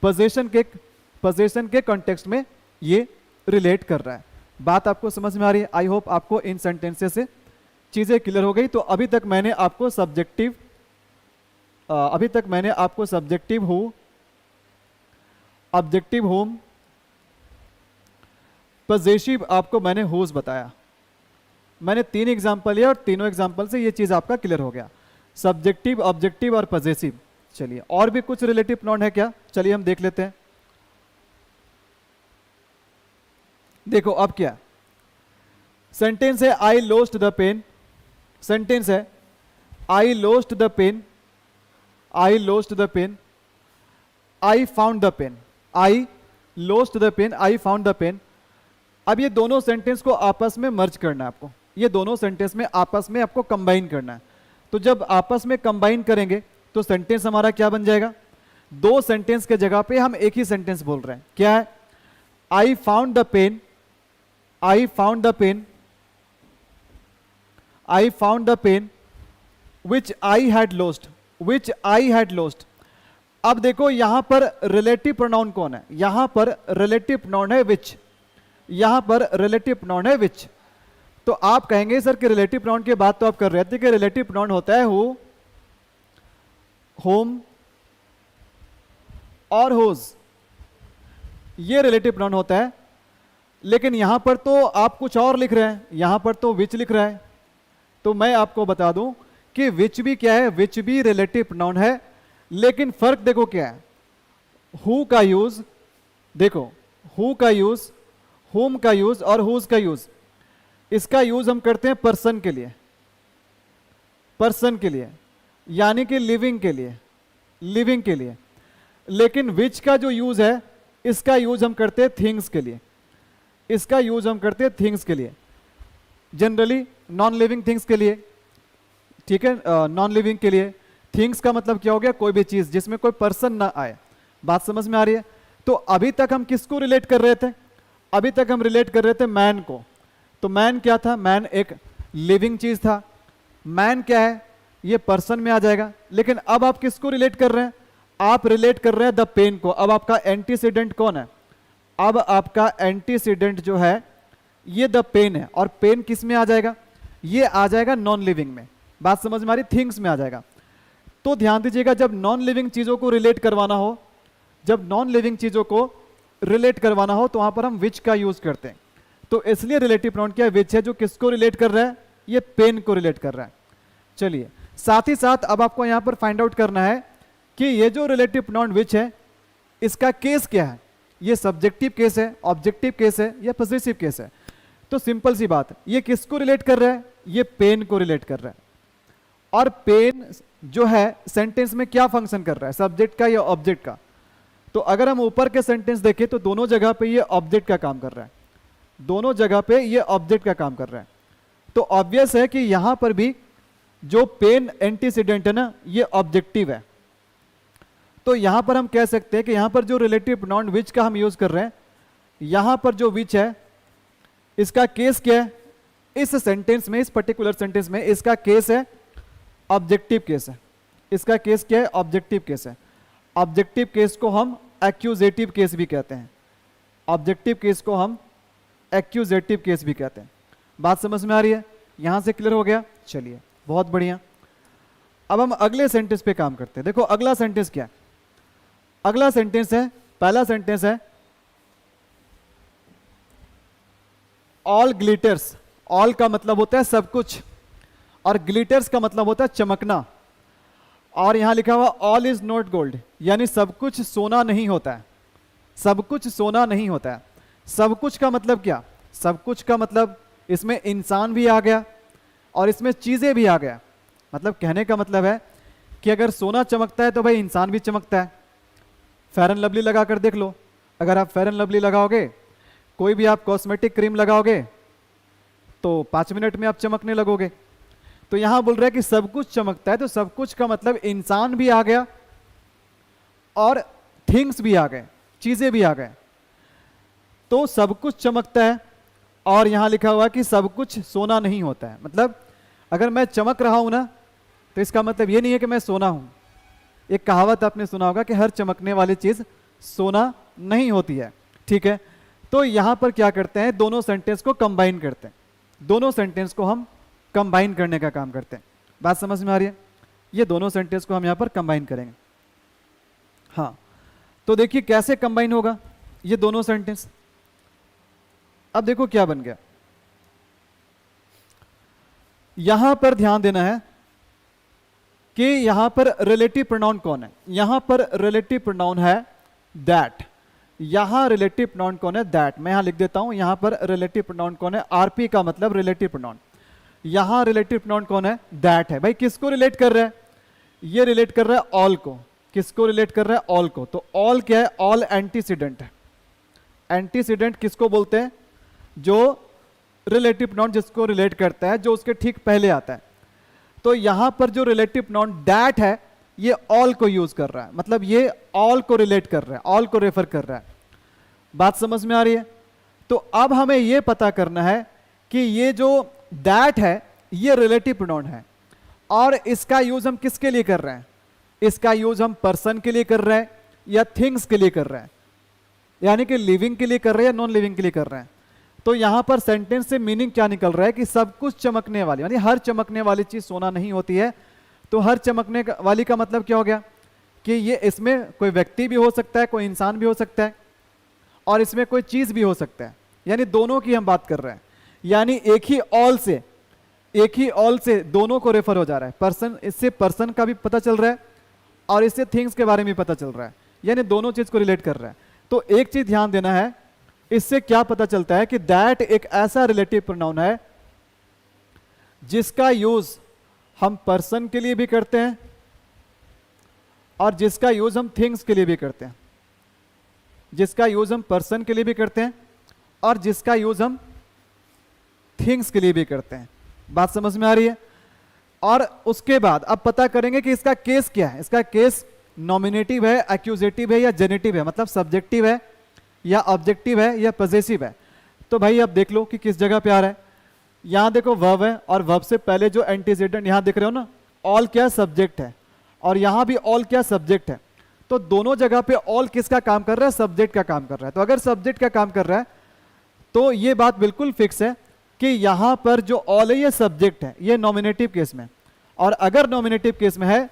पोजीशन के कॉन्टेक्स्ट में ये रिलेट कर रहा है। बात आपको समझ में आ रही है। आई होप आपको इन सेंटेंसेस से चीजें क्लियर हो गई। तो अभी तक मैंने आपको subjective who, objective home, possessive आपको मैंने हुज बताया। मैंने 3 एग्जांपल लिया और तीनों एग्जांपल से ये चीज आपका क्लियर हो गया, सब्जेक्टिव, ऑब्जेक्टिव और पॉजेसिव। चलिए और भी कुछ रिलेटिव प्रोनाउन है क्या, चलिए हम देख लेते हैं। देखो अब क्या सेंटेंस है, I lost the pen. Sentence है I lost the pen, I lost the pen, I found the pen, I lost the pen, I found the pen. अब ये दोनों सेंटेंस को आपस में मर्ज करना है आपको, ये दोनों सेंटेंस में आपस में आपको कंबाइन करना है। तो जब आपस में कंबाइन करेंगे तो सेंटेंस हमारा क्या बन जाएगा, 2 सेंटेंस के जगह पे हम एक ही सेंटेंस बोल रहे हैं। क्या है, I found the pen, I found the pen, I found the pen which I had lost, which I had lost. अब देखो यहां पर रिलेटिव प्रोनाउन कौन है, यहां पर रिलेटिव प्रोनाउन है विच, यहां पर रिलेटिव प्रोनाउन है विच। तो आप कहेंगे सर कि रिलेटिव प्रोनाउन की बात तो आप कर रहे थे कि रिलेटिव प्रोनाउन होता है हु, होम और होज, ये रिलेटिव प्रोनाउन होता है। लेकिन यहां पर तो आप कुछ और लिख रहे हैं, यहां पर तो विच लिख रहा है। तो मैं आपको बता दूं कि विच भी क्या है, विच भी रिलेटिव प्रोनाउन है। लेकिन फर्क देखो क्या है, हु का यूज, देखो हु का यूज, होम का यूज और हुज का यूज, इसका यूज हम करते हैं पर्सन के लिए, पर्सन के लिए, यानी कि लिविंग के लिए, लिविंग के लिए। लेकिन विच का जो यूज है इसका यूज हम करते हैं थिंग्स के लिए, इसका यूज हम करते हैं थिंग्स के लिए, जनरली नॉन लिविंग थिंग्स के लिए। ठीक है, नॉन लिविंग के लिए। थिंग्स का मतलब क्या हो गया, कोई भी चीज जिसमें कोई पर्सन ना आए। बात समझ में आ रही है। तो अभी तक हम किसको रिलेट कर रहे थे, अभी तक हम रिलेट कर रहे थे मैन को। तो मैन क्या था, मैन एक लिविंग चीज था। मैन क्या है, ये पर्सन में आ जाएगा। लेकिन अब आप किसको रिलेट कर रहे हैं, आप रिलेट कर रहे हैं द पेन को। अब आपका एंटीसीडेंट कौन है, अब आपका एंटीसीडेंट जो है ये द पेन है। और पेन किस में आ जाएगा, ये आ जाएगा नॉन लिविंग में। बात समझ में आ रही, थिंग्स में आ जाएगा। तो ध्यान दीजिएगा, जब नॉन लिविंग चीजों को रिलेट करवाना हो, जब नॉन लिविंग चीजों को रिलेट करवाना हो तो वहां पर हम विच का यूज करते हैं। तो इसलिए रिलेटिव प्रोनाउन क्या है, विच है, जो किसको रिलेट कर रहा है, ये पेन को रिलेट कर रहा है। चलिए साथ ही साथ अब आपको यहां पर फाइंड आउट करना है कि ये जो रिलेटिव प्रोनाउन विच है इसका केस क्या है, ये सब्जेक्टिव केस है, ऑब्जेक्टिव केस है या पॉजिटिव केस है। तो सिंपल सी बात है, ये किसको रिलेट कर रहा है? ये पेन को रिलेट कर रहा है। और पेन जो है सेंटेंस में क्या फंक्शन कर रहा है, सब्जेक्ट का या ऑब्जेक्ट का? तो अगर हम ऊपर के सेंटेंस देखें तो दोनों जगह पे ये ऑब्जेक्ट का काम कर रहा है, दोनों जगह पे ये ऑब्जेक्ट का काम कर रहा है। तो ऑब्वियस है कि यहां पर भी जो पेन एंटीसीडेंट है ना, ये ऑब्जेक्टिव है। तो यहां पर हम कह सकते हैं कि यहां पर जो रिलेटिव प्रोनाउन विच का हम यूज कर रहे हैं, यहां पर जो विच है इसका केस क्या है? इस सेंटेंस में, इस पर्टिकुलर सेंटेंस में इसका केस है ऑब्जेक्टिव केस है। इसका केस क्या है? ऑब्जेक्टिव केस है। ऑब्जेक्टिव केस को हम एक्यूजेटिव केस भी कहते हैं, ऑब्जेक्टिव केस को हम एक्यूजेटिव केस भी कहते हैं। बात समझ में आ रही है? यहां से क्लियर हो गया? चलिए बहुत बढ़िया। अब हम अगले सेंटेंस पे काम करते हैं। देखो अगला सेंटेंस क्या है? अगला सेंटेंस है, पहला सेंटेंस है ऑल ग्लिटर्स। ऑल का मतलब होता है सब कुछ, और ग्लिटर्स का मतलब होता है चमकना। और यहां लिखा हुआ ऑल इज नॉट गोल्ड, यानी सब कुछ सोना नहीं होता है, सब कुछ सोना नहीं होता है। सब कुछ का मतलब क्या? सब कुछ का मतलब इसमें इंसान भी आ गया और इसमें चीजें भी आ गया। मतलब कहने का मतलब है कि अगर सोना चमकता है तो भाई इंसान भी चमकता है। फेयर एंड लवली लगा कर देख लो, अगर आप फेयर एंड लवली लगाओगे, कोई भी आप कॉस्मेटिक क्रीम लगाओगे तो 5 मिनट में आप चमकने लगोगे। तो यहां बोल रहा है कि सब कुछ चमकता है, तो सब कुछ का मतलब इंसान भी आ गया और थिंग्स भी आ गए, चीजें भी आ गए। तो सब कुछ चमकता है और यहां लिखा हुआ कि सब कुछ सोना नहीं होता है। मतलब अगर मैं चमक रहा हूं ना, तो इसका मतलब ये नहीं है कि मैं सोना हूं। एक कहावत आपने सुना होगा कि हर चमकने वाली चीज सोना नहीं होती है, ठीक है। तो यहां पर क्या करते हैं, दोनों सेंटेंस को कंबाइन करते हैं, दोनों सेंटेंस को हम कंबाइन करने का काम करते हैं। बात समझ में आ रही है? ये दोनों सेंटेंस को हम यहां पर कंबाइन करेंगे। हाँ, तो देखिए कैसे कंबाइन होगा ये दोनों सेंटेंस। अब देखो क्या बन गया, यहां पर ध्यान देना है कि यहां पर रिलेटिव प्रोनाउन कौन है। यहां पर रिलेटिव प्रोनाउन है दैट। यहां रिलेटिव प्रोनाउन कौन है? दैट। मैं यहां लिख देता हूं, यहां पर रिलेटिव प्रोनाउन कौन है? आरपी का मतलब रिलेटिव प्रोनाउन। यहां रिलेटिव प्रोनाउन कौन है? दैट है। भाई किसको रिलेट कर रहा है? ये रिलेट कर रहा है ऑल को। किसको रिलेट कर रहा है? ऑल को। तो ऑल क्या है? ऑल एंटीसीडेंट है। एंटीसीडेंट किसको बोलते हैं? जो रिलेटिव प्रोनाउन जिसको रिलेट करता है, जो उसके ठीक पहले आता है। तो यहां पर जो रिलेटिव प्रोनाउन दैट है, ये ऑल को यूज कर रहा है, मतलब ये ऑल को रिलेट कर रहा है, ऑल को रेफर कर रहा है। बात समझ में आ रही है? तो अब हमें यह पता करना है कि ये जो दैट है ये रिलेटिव प्रोनाउन है, और इसका यूज हम किसके लिए कर रहे हैं? इसका यूज हम पर्सन के लिए कर रहे हैं या थिंग्स के लिए कर रहे हैं, यानी कि लिविंग के लिए कर रहे हैं या नॉन लिविंग के लिए कर रहे हैं। तो यहां पर सेंटेंस से मीनिंग क्या निकल रहा है कि सब कुछ चमकने वाली, यानी हर चमकने वाली चीज सोना नहीं होती है। तो हर चमकने वाली का मतलब क्या हो गया कि ये इसमें कोई व्यक्ति भी हो सकता है, कोई इंसान भी हो सकता है, और इसमें कोई चीज भी हो सकता है, यानी दोनों की हम बात कर रहे हैं। यानी एक ही ऑल से दोनों को रेफर हो जा रहा है। पर्सन, इससे पर्सन का भी पता चल रहा है और इससे थिंग्स के बारे में पता चल रहा है, यानी दोनों चीज को रिलेट कर रहा है। तो एक चीज ध्यान देना है, इससे क्या पता चलता है कि दैट एक ऐसा रिलेटिव प्रोनाउन है जिसका यूज हम पर्सन के लिए भी करते हैं और जिसका यूज हम थिंग्स के लिए भी करते हैं, जिसका यूज हम पर्सन के लिए भी करते हैं और जिसका यूज हम थिंग्स के लिए भी करते हैं। बात समझ में आ रही है? और उसके बाद अब पता करेंगे कि इसका केस क्या है। इसका केस नॉमिनेटिव है, एक्यूजेटिव है या जेनेटिव है, मतलब सब्जेक्टिव है या ऑब्जेक्टिव है या पॉजेसिव है। तो भाई अब देख लो कि किस जगह पे आ रहा है। यहां देखो वर्ब है और वर्ब से पहले जो एंटीसीडेंट यहां देख रहे हो ना, ऑल क्या सब्जेक्ट है, और यहां भी ऑल क्या सब्जेक्ट है। तो दोनों जगह पे ऑल किसका काम कर रहा है? सब्जेक्ट का काम कर रहा है। तो अगर सब्जेक्ट का काम कर रहा है तो ये बात बिल्कुल फिक्स है कि यहां पर जो ऑल है ये सब्जेक्ट है, ये नॉमिनेटिव केस में। और अगर नॉमिनेटिव केस में है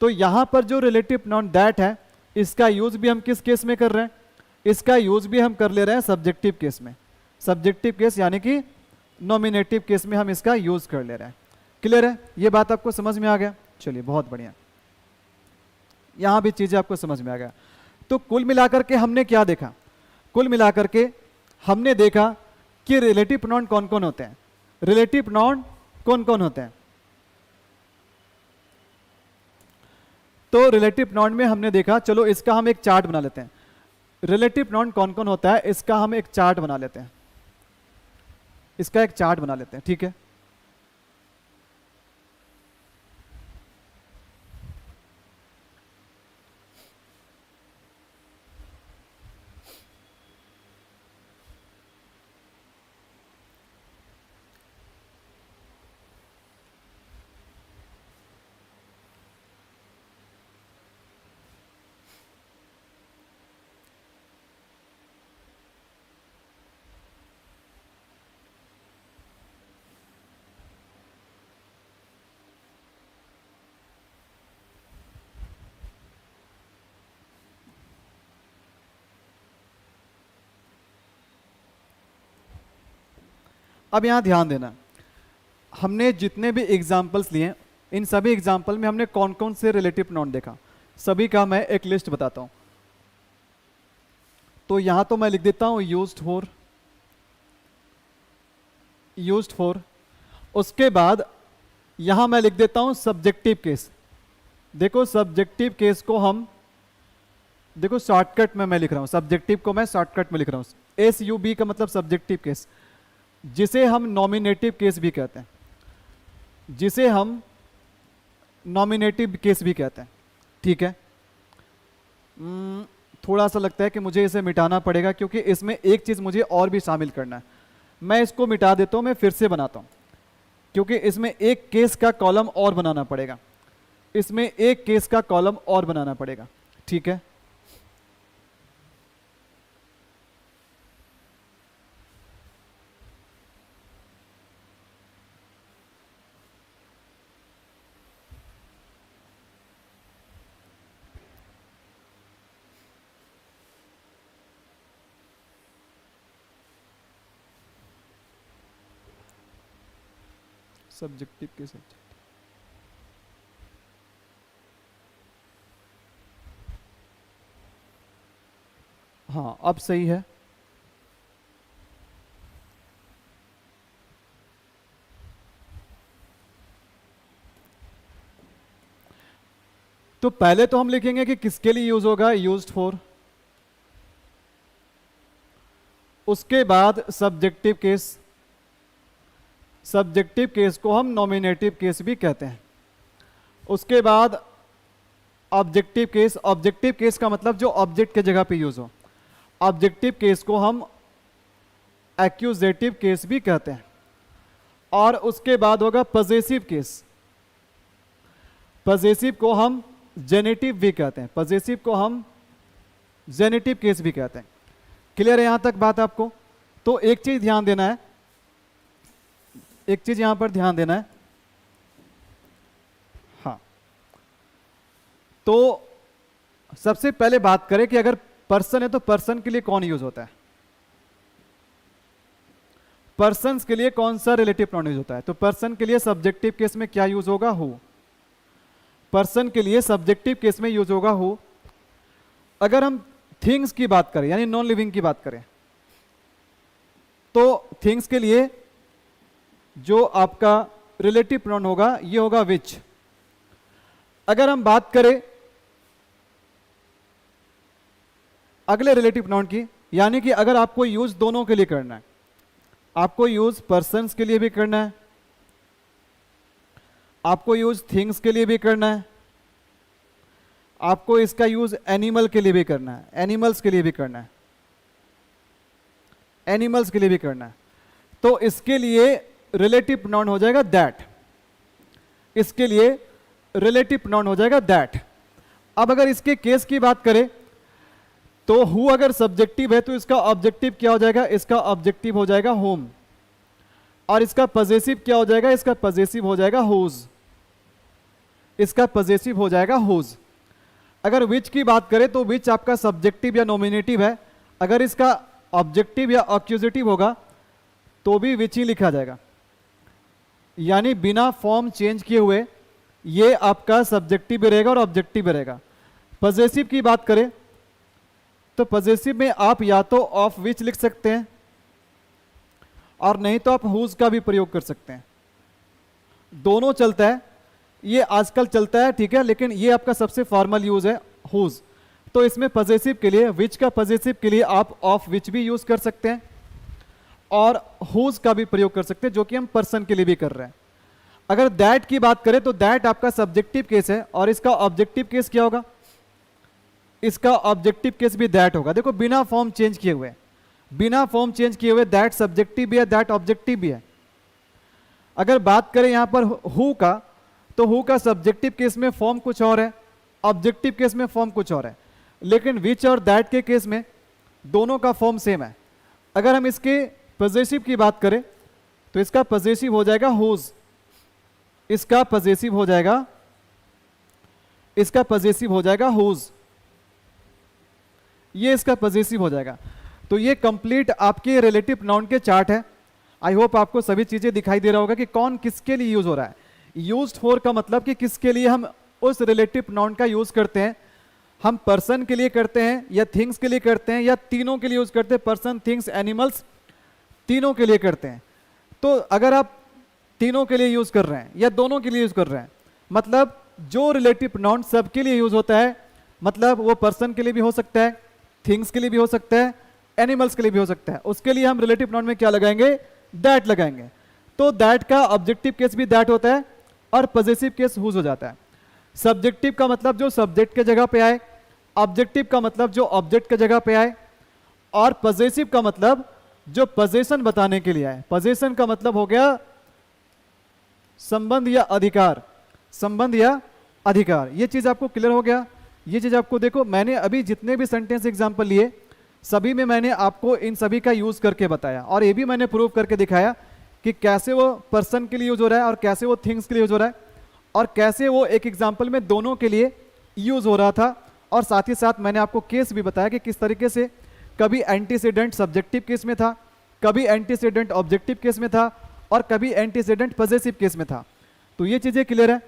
तो यहां पर जो रिलेटिव प्रोनाउन दैट है, इसका यूज भी हम किस केस में कर रहे हैं? इसका यूज भी हम कर ले रहे हैं सब्जेक्टिव केस में। सब्जेक्टिव केस यानी कि नॉमिनेटिव केस में हम इसका यूज कर ले रहे हैं। क्लियर है? ये बात आपको समझ में आ गया? चलिए बहुत बढ़िया, यहां भी चीजें आपको समझ में आ गया। तो कुल मिलाकर के हमने क्या देखा? कुल मिलाकर के हमने देखा कि रिलेटिव प्रोनाउन कौन कौन होते हैं। रिलेटिव प्रोनाउन कौन कौन होते हैं? तो रिलेटिव प्रोनाउन में हमने देखा, चलो इसका हम एक चार्ट बना लेते हैं। रिलेटिव प्रोनाउन कौन कौन होता है इसका हम एक चार्ट बना लेते हैं, इसका एक चार्ट बना लेते हैं, ठीक है। अब यहां ध्यान देना, हमने जितने भी एग्जाम्पल्स लिए इन सभी एग्जाम्पल में हमने कौन कौन से रिलेटिव प्रोनाउन देखा, सभी का मैं एक लिस्ट बताता हूं। तो यहां तो मैं लिख देता हूं यूज्ड फॉर, यूज्ड फॉर। उसके बाद यहां मैं लिख देता हूं सब्जेक्टिव केस। देखो सब्जेक्टिव केस को हम, देखो शॉर्टकट में मैं लिख रहा हूं, सब्जेक्टिव को मैं शॉर्टकट में लिख रहा हूं। SUB का मतलब सब्जेक्टिव केस, जिसे हम नॉमिनेटिव केस भी कहते हैं, जिसे हम नॉमिनेटिव केस भी कहते हैं, ठीक है। थोड़ा सा लगता है कि मुझे इसे मिटाना पड़ेगा क्योंकि इसमें एक चीज मुझे और भी शामिल करना है। मैं इसको मिटा देता हूं, मैं फिर से बनाता हूं क्योंकि इसमें एक केस का कॉलम और बनाना पड़ेगा, इसमें एक केस का कॉलम और बनाना पड़ेगा, ठीक है। सब्जेक्टिव के सब्जेक्ट, हाँ अब सही है। तो पहले तो हम लिखेंगे कि किसके लिए यूज होगा, यूज्ड फॉर। उसके बाद सब्जेक्टिव केस, सब्जेक्टिव केस को हम नॉमिनेटिव केस भी कहते हैं। उसके बाद ऑब्जेक्टिव केस, ऑब्जेक्टिव केस का मतलब जो ऑब्जेक्ट के जगह पे यूज हो। ऑब्जेक्टिव केस को हम एक्यूजेटिव केस भी कहते हैं। और उसके बाद होगा पजेसिव केस, पजेसिव को हम जेनेटिव भी कहते हैं, पजेसिव को हम जेनेटिव केस भी कहते हैं। क्लियर है यहां तक बात आपको? तो एक चीज ध्यान देना है, एक चीज यहां पर ध्यान देना है, हाँ। तो सबसे पहले बात करें कि अगर पर्सन है तो पर्सन के लिए कौन यूज होता है, पर्सन्स के लिए कौन सा रिलेटिव प्रोनाउन यूज होता है। तो पर्सन के लिए सब्जेक्टिव केस में क्या यूज होगा, हु। पर्सन के लिए सब्जेक्टिव केस में यूज होगा हु। अगर हम थिंग्स की बात करें यानी नॉन लिविंग की बात करें तो थिंग्स के लिए जो आपका रिलेटिव प्रोनाउन होगा ये होगा विच। अगर हम बात करें अगले रिलेटिव प्रोनाउन की, यानी कि अगर आपको यूज दोनों के लिए करना है, आपको यूज पर्सन्स के लिए भी करना है, आपको यूज थिंग्स के लिए भी करना है, आपको इसका यूज एनिमल के लिए भी करना है, एनिमल्स के लिए भी करना है, एनिमल्स के लिए भी करना है, तो इसके लिए रिलेटिव प्रोनाउन हो जाएगा दैट। इसके लिए रिलेटिव प्रोनाउन हो जाएगा दैट। अब अगर इसके केस की बात करें तो हु अगर सब्जेक्टिव है तो इसका ऑब्जेक्टिव क्या हो जाएगा, इसका ऑब्जेक्टिव हो जाएगा होम। और इसका पजेसिव क्या हो जाएगा, इसका पजेसिव हो जाएगा हुज, इसका पजेसिव हो जाएगा हुज। अगर विच की बात करें तो विच आपका सब्जेक्टिव या नॉमिनेटिव है, अगर इसका ऑब्जेक्टिव या एक्यूजेटिव होगा तो भी विच ही लिखा जाएगा, यानी बिना फॉर्म चेंज किए हुए ये आपका सब्जेक्टिव भी रहेगा और ऑब्जेक्टिव भी रहेगा। पजेसिव की बात करें तो पजेसिव में आप या तो ऑफ विच लिख सकते हैं और नहीं तो आप हुज का भी प्रयोग कर सकते हैं, दोनों चलता है, ये आजकल चलता है, ठीक है, लेकिन ये आपका सबसे फॉर्मल यूज है हुज। तो इसमें पजेसिव के लिए, विच का पजेसिव के लिए आप ऑफ विच भी यूज कर सकते हैं और हुज का भी प्रयोग कर सकते हैं, जो कि हम पर्सन के लिए भी कर रहे हैं। अगर दैट की बात करें तो दैट आपका सब्जेक्टिव केस है और इसका ऑब्जेक्टिव केस क्या होगा, इसका ऑब्जेक्टिव केस भी दैट होगा। देखो बिना फॉर्म चेंज किए हुए, बिना फॉर्म चेंज किए हुए दैट सब्जेक्टिव भी है, दैट ऑब्जेक्टिव भी है। अगर बात करें यहां पर हु का, तो हु का सब्जेक्टिव केस में फॉर्म कुछ और है, ऑब्जेक्टिव केस में फॉर्म कुछ और है, लेकिन विच और दैट के केस में दोनों का फॉर्म सेम है। अगर हम इसके पजेसिव की बात करें तो इसका पजेसिव हो जाएगा हुज, इसका पजेसिव हो जाएगा, इसका पजेसिव हो जाएगा हुज, ये इसका पजेसिव हो जाएगा। तो ये कंप्लीट आपके रिलेटिव नाउन के चार्ट है। आई होप आपको सभी चीजें दिखाई दे रहा होगा कि कौन किसके लिए यूज हो रहा है। यूज्ड फॉर का मतलब कि किसके लिए हम उस रिलेटिव नाउन का यूज करते हैं, हम पर्सन के लिए करते हैं या थिंग्स के लिए करते हैं या तीनों के लिए यूज करते हैं, पर्सन थिंग्स एनिमल्स तीनों के लिए करते हैं। तो अगर आप तीनों के लिए यूज कर रहे हैं या दोनों के लिए यूज कर रहे हैं, मतलब जो रिलेटिव नाउन सबके लिए यूज होता है, मतलब वो पर्सन के लिए भी हो सकता है, थिंग्स के लिए भी हो सकता है, एनिमल्स के लिए भी हो सकता है, उसके लिए हम रिलेटिव नाउन में क्या लगाएंगे, दैट लगाएंगे। तो दैट का ऑब्जेक्टिव केस भी दैट होता है और पजेसिव केस हुज हो जाता है। सब्जेक्टिव का मतलब जो सब्जेक्ट के जगह पे आए, ऑब्जेक्टिव का मतलब जो ऑब्जेक्ट के जगह पे आए, और पजेसिव का मतलब जो पजेशन बताने के लिए आए। पजेशन का मतलब हो गया संबंध या अधिकार, संबंध या अधिकार। ये चीज आपको क्लियर हो गया। ये चीज आपको देखो, मैंने अभी जितने भी सेंटेंस एग्जांपल लिए सभी में मैंने आपको इन सभी का यूज करके बताया और ये भी मैंने प्रूव करके दिखाया कि कैसे वो पर्सन के लिए यूज हो रहा है और कैसे वो थिंग्स के लिए यूज हो रहा है और कैसे वो एक एग्जांपल में दोनों के लिए यूज हो रहा था। और साथ ही साथ मैंने आपको केस भी बताया कि किस तरीके से कभी एंटीसीडेंट सब्जेक्टिव केस में था, कभी एंटीसीडेंट ऑब्जेक्टिव केस में था और कभी एंटीसीडेंट पजेसिव केस में था। तो ये चीजें क्लियर है।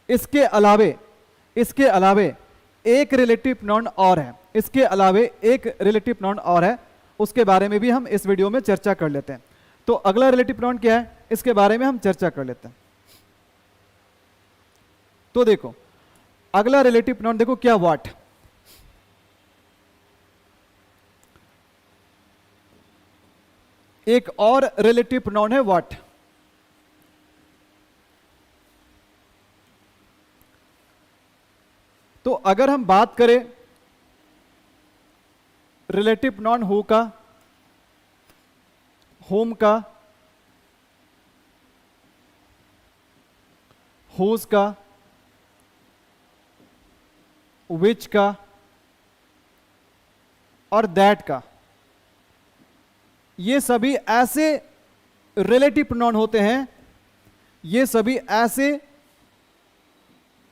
इसके अलावे एक रिलेटिव नाउन और है, इसके अलावे एक रिलेटिव नाउन और है, उसके बारे में भी हम इस वीडियो में चर्चा कर लेते हैं। तो अगला रिलेटिव नाउन क्या है, इसके बारे में हम चर्चा कर लेते हैं। तो देखो अगला रिलेटिव नाउन देखो क्या, व्हाट। एक और रिलेटिव नाउन है व्हाट। तो अगर हम बात करें रिलेटिव नाउन हु का, होम का, हुज का, विच का और दैट का, ये सभी ऐसे रिलेटिव नाउन होते हैं, ये सभी ऐसे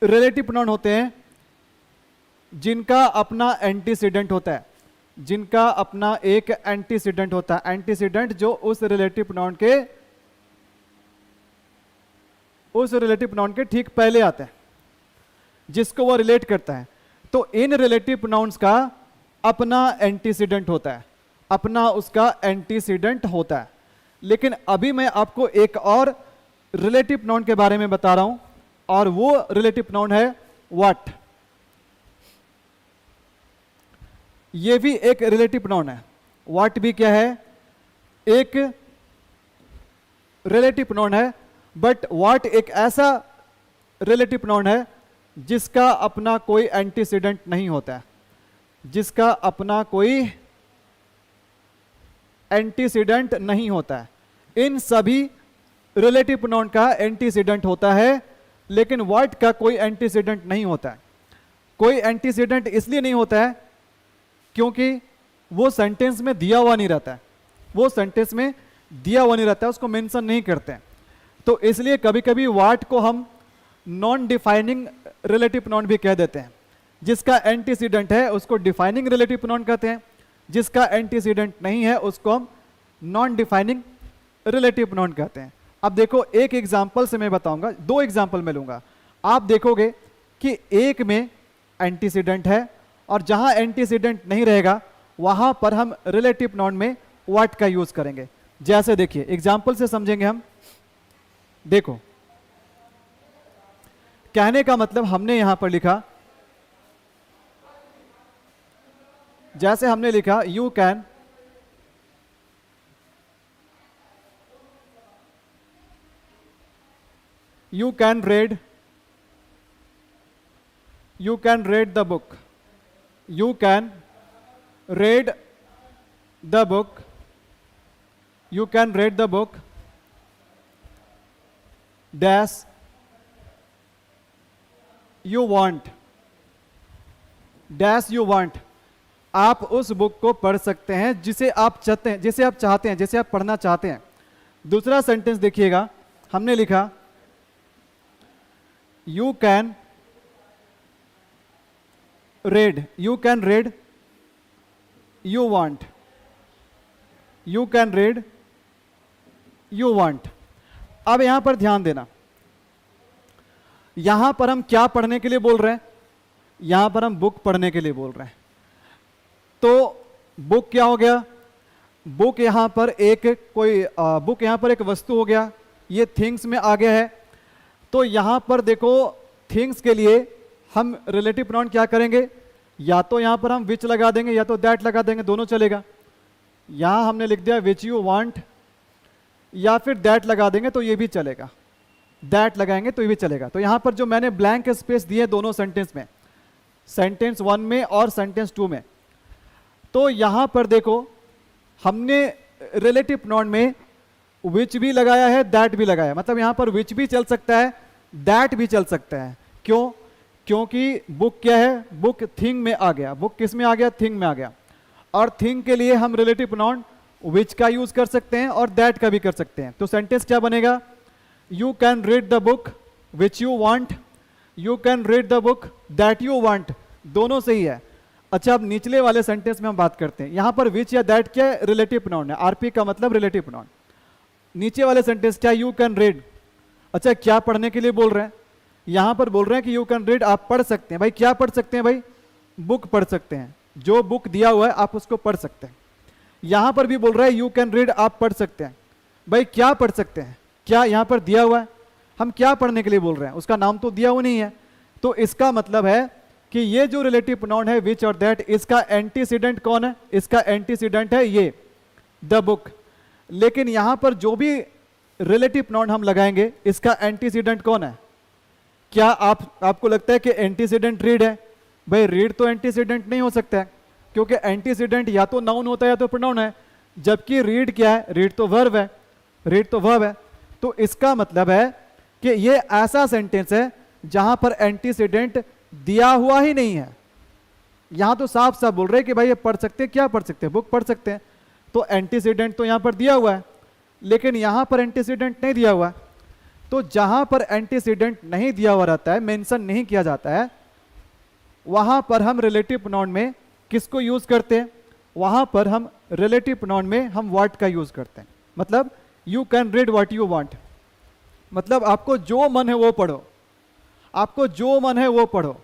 रिलेटिव नाउन होते हैं जिनका अपना एंटीसीडेंट होता है, जिनका अपना एक एंटीसीडेंट होता है। एंटीसीडेंट जो उस रिलेटिव नाउन के ठीक पहले आता है, जिसको वो रिलेट करता है। तो इन रिलेटिव नाउन्स का अपना एंटीसीडेंट होता है, अपना उसका एंटीसीडेंट होता है। लेकिन अभी मैं आपको एक और रिलेटिव नाउन के बारे में बता रहा हूं और वो रिलेटिव नाउन है व्हाट। ये भी एक रिलेटिव नाउन है, व्हाट भी क्या है, एक रिलेटिव नाउन है। बट व्हाट एक ऐसा रिलेटिव नाउन है जिसका अपना कोई एंटीसीडेंट नहीं होता है, जिसका अपना कोई एंटीसीडेंट नहीं होता है। इन सभी रिलेटिव नाउन का एंटीसीडेंट होता है, लेकिन व्हाट का कोई एंटीसीडेंट नहीं होता है। कोई एंटीसीडेंट इसलिए नहीं होता है क्योंकि वो सेंटेंस में दिया हुआ नहीं रहता है, वो सेंटेंस में दिया हुआ नहीं रहता है, उसको मेंशन नहीं करते हैं। तो इसलिए कभी कभी व्हाट को हम नॉन डिफाइनिंग रिलेटिव नाउन भी कह देते हैं। जिसका एंटीसीडेंट है उसको डिफाइनिंग रिलेटिव नाउन कहते हैं, जिसका एंटीसीडेंट नहीं है उसको हम नॉन डिफाइनिंग रिलेटिव नाउन कहते हैं। अब देखो एक एग्जाम्पल से मैं बताऊंगा, दो एग्जाम्पल मैं लूंगा, आप देखोगे कि एक में एंटीसीडेंट है और जहां एंटीसीडेंट नहीं रहेगा वहां पर हम रिलेटिव नाउन में व्हाट का यूज करेंगे। जैसे देखिए एग्जाम्पल से समझेंगे हम। देखो कहने का मतलब हमने यहां पर लिखा, जैसे हमने लिखा you can read, you can read the book, you can read the book, you can read the book dash you want, dash you want। आप उस बुक को पढ़ सकते हैं जिसे आप चाहते हैं, जिसे आप चाहते हैं, जिसे आप पढ़ना चाहते हैं। दूसरा सेंटेंस देखिएगा, हमने लिखा you can read, you can read you want, you can read you want। अब यहां पर ध्यान देना, यहां पर हम क्या पढ़ने के लिए बोल रहे हैं? यहां पर हम बुक पढ़ने के लिए बोल रहे हैं। तो बुक क्या हो गया? बुक यहां पर एक कोई बुक यहां पर एक वस्तु हो गया, ये थिंग्स में आ गया है। तो यहां पर देखो थिंग्स के लिए हम रिलेटिव प्रोनाउन क्या करेंगे? या तो यहां पर हम विच लगा देंगे या तो दैट लगा देंगे, दोनों चलेगा। यहां हमने लिख दिया विच यू वांट, या फिर दैट लगा देंगे तो ये भी चलेगा, दैट लगाएंगे तो ये भी चलेगा। तो यहां पर जो मैंने ब्लैंक स्पेस दिए दोनों सेंटेंस में, सेंटेंस 1 में और सेंटेंस 2 में, तो यहां पर देखो हमने रिलेटिव प्रोनाउन में विच भी लगाया है, दैट भी लगाया है। मतलब यहां पर विच भी चल सकता है, दैट भी चल सकता है। क्यों? क्योंकि बुक क्या है? बुक थिंग में आ गया। बुक किस में आ गया? थिंग में आ गया। और थिंग के लिए हम रिलेटिव प्रोनाउन विच का यूज कर सकते हैं और दैट का भी कर सकते हैं। तो सेंटेंस क्या बनेगा? You can read the book which you want, you can read the book that you want, दोनों सही है। अच्छा, अब निचले वाले सेंटेंस में हम बात करते हैं। यहां पर विच या दैट क्या है? रिलेटिव प्रोनाउन है। आरपी का मतलब रिलेटिव प्रोनाउन। नीचे वाले सेंटेंस क्या? You can read. अच्छा, क्या पढ़ने के लिए बोल रहे हैं? यहां पर बोल रहे हैं कि यू कैन रीड, आप पढ़ सकते हैं। भाई क्या पढ़ सकते हैं? भाई बुक पढ़ सकते हैं, जो बुक दिया हुआ है आप उसको पढ़ सकते हैं। यहां पर भी बोल रहा है यू कैन रीड, आप पढ़ सकते हैं। भाई क्या पढ़ सकते हैं? क्या यहां पर दिया हुआ है? हम क्या पढ़ने के लिए बोल रहे हैं? उसका नाम तो दिया हुआ नहीं है। तो इसका मतलब है कि ये जो रिलेटिव प्रोनाउन है विच और दैट, इसका एंटीसीडेंट कौन है? इसका एंटीसीडेंट है ये द बुक। लेकिन यहां पर जो भी रिलेटिव प्रोनाउन हम लगाएंगे, इसका एंटीसीडेंट कौन है? क्या आपको लगता है कि एंटीसीडेंट रीड है? भाई रीड तो एंटीसीडेंट नहीं हो सकता है, क्योंकि एंटीसीडेंट या तो नाउन होता है या तो प्रोनाउन है। जबकि रीड क्या है? रीड तो वर्ब है, रीड तो वर्ब है। तो इसका मतलब है कि ये ऐसा सेंटेंस है जहां पर एंटीसीडेंट दिया हुआ ही नहीं है। यहां तो साफ साफ बोल रहे हैं कि भाई ये पढ़ सकते हैं। क्या पढ़ सकते हैं? बुक पढ़ सकते हैं। तो एंटीसीडेंट तो यहां पर दिया हुआ है, लेकिन यहां पर एंटीसीडेंट नहीं दिया हुआ है। तो जहां पर एंटीसीडेंट नहीं दिया हुआ रहता है, मेंशन नहीं किया जाता है, वहां पर हम रिलेटिव प्रोनाउन में किसको यूज करते हैं? वहां पर हम रिलेटिव प्रोनाउन में हम व्हाट का यूज करते हैं। मतलब you can read what you want, मतलब आपको जो मन है वो पढ़ो, आपको जो मन है वो पढ़ो।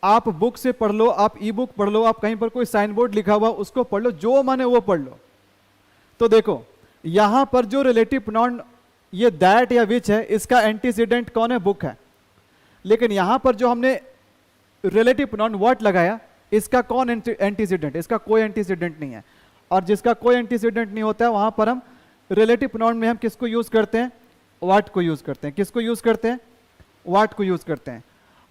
आप बुक से पढ़ लो, आप ई बुक पढ़ लो, आप कहीं पर कोई साइन बोर्ड लिखा हुआ उसको पढ़ लो, जो मन है वो पढ़ लो। तो देखो यहां पर जो रिलेटिव प्रोनाउन ये दैट या विच है, इसका एंटीसीडेंट कौन है? बुक है। लेकिन यहां पर जो हमने रिलेटिव प्रोनाउन व्हाट लगाया, इसका कौन एंटीसीडेंट? इसका कोई एंटीसीडेंट नहीं है। और जिसका कोई एंटीसीडेंट नहीं होता है, वहां पर हम रिलेटिव प्रोनाउन में हम किसको यूज करते हैं? व्हाट को यूज करते हैं। किसको यूज करते हैं? व्हाट को यूज करते हैं।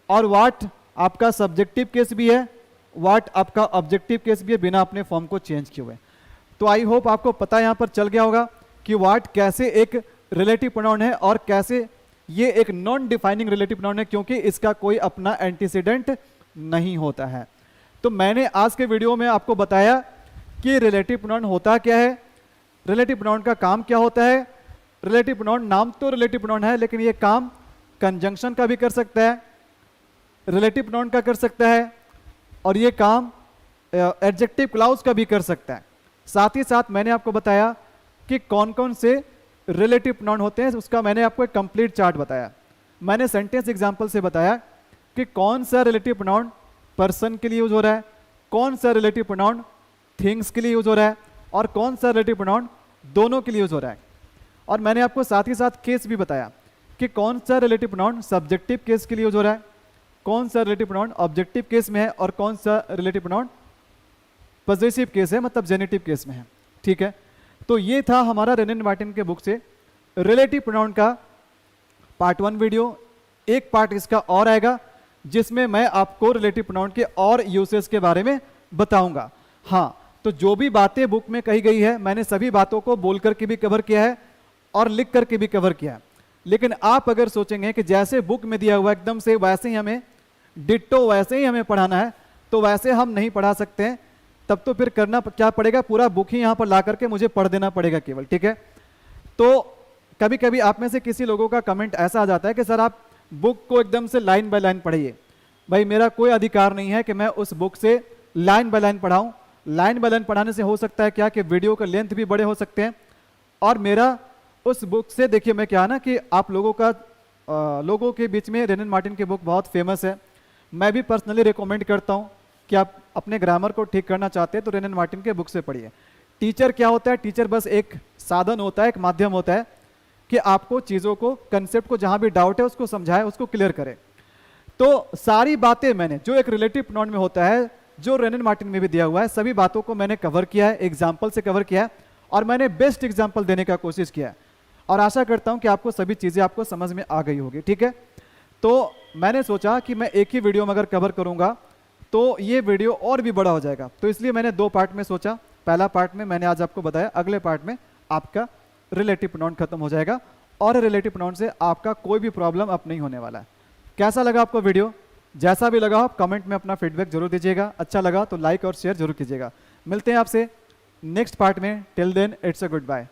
और व्हाट आपका सब्जेक्टिव केस भी है, व्हाट आपका ऑब्जेक्टिव केस भी है, बिना अपने फॉर्म को चेंज किए हुए। तो आई होप आपको पता यहां पर चल गया होगा कि व्हाट कैसे एक रिलेटिव प्रोनाउन है और कैसे ये एक नॉन डिफाइनिंग रिलेटिव प्रोनाउन है, क्योंकि इसका कोई अपना एंटीसीडेंट नहीं होता है। तो मैंने आज के वीडियो में आपको बताया कि रिलेटिव प्रोनाउन होता क्या है, रिलेटिव प्रोनाउन का काम क्या होता है। रिलेटिव प्रोनाउन नाम तो रिलेटिव प्रोनाउन है, लेकिन ये काम कंजंक्शन का भी कर सकता है, रिलेटिव प्रोनाउन का कर सकता है, और ये काम एडजेक्टिव क्लाउज का भी कर सकता है। साथ ही साथ मैंने आपको बताया कि कौन कौन से रिलेटिव प्रोनाउन होते हैं, उसका मैंने आपको एक कंप्लीट चार्ट बताया। मैंने सेंटेंस एग्जांपल से बताया कि कौन सा रिलेटिव प्रोनाउन पर्सन के लिए यूज हो रहा है, कौन सा रिलेटिव प्रोनाउन थिंग्स के लिए यूज हो रहा है, और कौन सा रिलेटिव प्रोनाउन दोनों के लिए यूज हो रहा है। और मैंने आपको साथ ही साथ केस भी बताया कि कौन सा रिलेटिव प्रोनाउन सब्जेक्टिव केस के लिए यूज हो रहा है, कौन सा रिलेटिव प्रोनाउन ऑब्जेक्टिव केस में है, और कौन सा रिलेटिव प्रोनाउन पॉजेसिव केस है, मतलब जेनेटिव केस में है। ठीक है, तो ये था हमारा रेनिन मार्टिन के बुक से रिलेटिव प्रोनाउन का पार्ट 1 वीडियो। एक पार्ट इसका और आएगा जिसमें मैं आपको रिलेटिव प्रोनाउन के और यूसेस के बारे में बताऊंगा। हाँ, तो जो भी बातें बुक में कही गई है मैंने सभी बातों को बोल करके भी कवर किया है और लिख करके भी कवर किया है। लेकिन आप अगर सोचेंगे कि जैसे बुक में दिया हुआ एकदम से वैसे ही हमें डिट्टो वैसे ही हमें पढ़ाना है, तो वैसे हम नहीं पढ़ा सकते हैं। तब तो फिर करना क्या पड़ेगा, पूरा बुक ही यहाँ पर ला करके मुझे पढ़ देना पड़ेगा केवल। ठीक है, तो कभी कभी आप में से किसी लोगों का कमेंट ऐसा आ जाता है कि सर आप बुक को एकदम से लाइन बाय लाइन पढ़िए। भाई मेरा कोई अधिकार नहीं है कि मैं उस बुक से लाइन बाय लाइन पढ़ाऊं। लाइन बाय लाइन पढ़ाने से हो सकता है क्या कि वीडियो का लेंथ भी बड़े हो सकते हैं। और मेरा उस बुक से देखिए मैं क्या ना कि आप लोगों के बीच में रेनिन मार्टिन की बुक बहुत फेमस है। मैं भी पर्सनली रिकमेंड करता हूं कि आप अपने ग्रामर को ठीक करना चाहते हैं तो रेनिन मार्टिन के बुक से पढ़िए। टीचर क्या होता है, टीचर बस एक साधन होता है, एक माध्यम होता है कि आपको चीज़ों को, कंसेप्ट को जहां भी डाउट है उसको समझाए, उसको क्लियर करे। तो सारी बातें मैंने जो एक रिलेटिव प्रोनाउन में होता है, जो रेनिन मार्टिन में भी दिया हुआ है, सभी बातों को मैंने कवर किया है, एग्जाम्पल से कवर किया है और मैंने बेस्ट एग्जाम्पल देने का कोशिश किया है। और आशा करता हूं कि आपको सभी चीज़ें आपको समझ में आ गई होगी। ठीक है, तो मैंने सोचा कि मैं एक ही वीडियो में अगर कवर करूंगा तो ये वीडियो और भी बड़ा हो जाएगा, तो इसलिए मैंने 2 पार्ट में सोचा। पहला पार्ट में मैंने आज आपको बताया, अगले पार्ट में आपका रिलेटिव प्रोनाउन खत्म हो जाएगा और रिलेटिव प्रोनाउन से आपका कोई भी प्रॉब्लम अब नहीं होने वाला है। कैसा लगा आपको वीडियो? जैसा भी लगा आप कमेंट में अपना फीडबैक जरूर दीजिएगा। अच्छा लगा तो लाइक और शेयर जरूर कीजिएगा। मिलते हैं आपसे नेक्स्ट पार्ट में। Till then it's a good bye.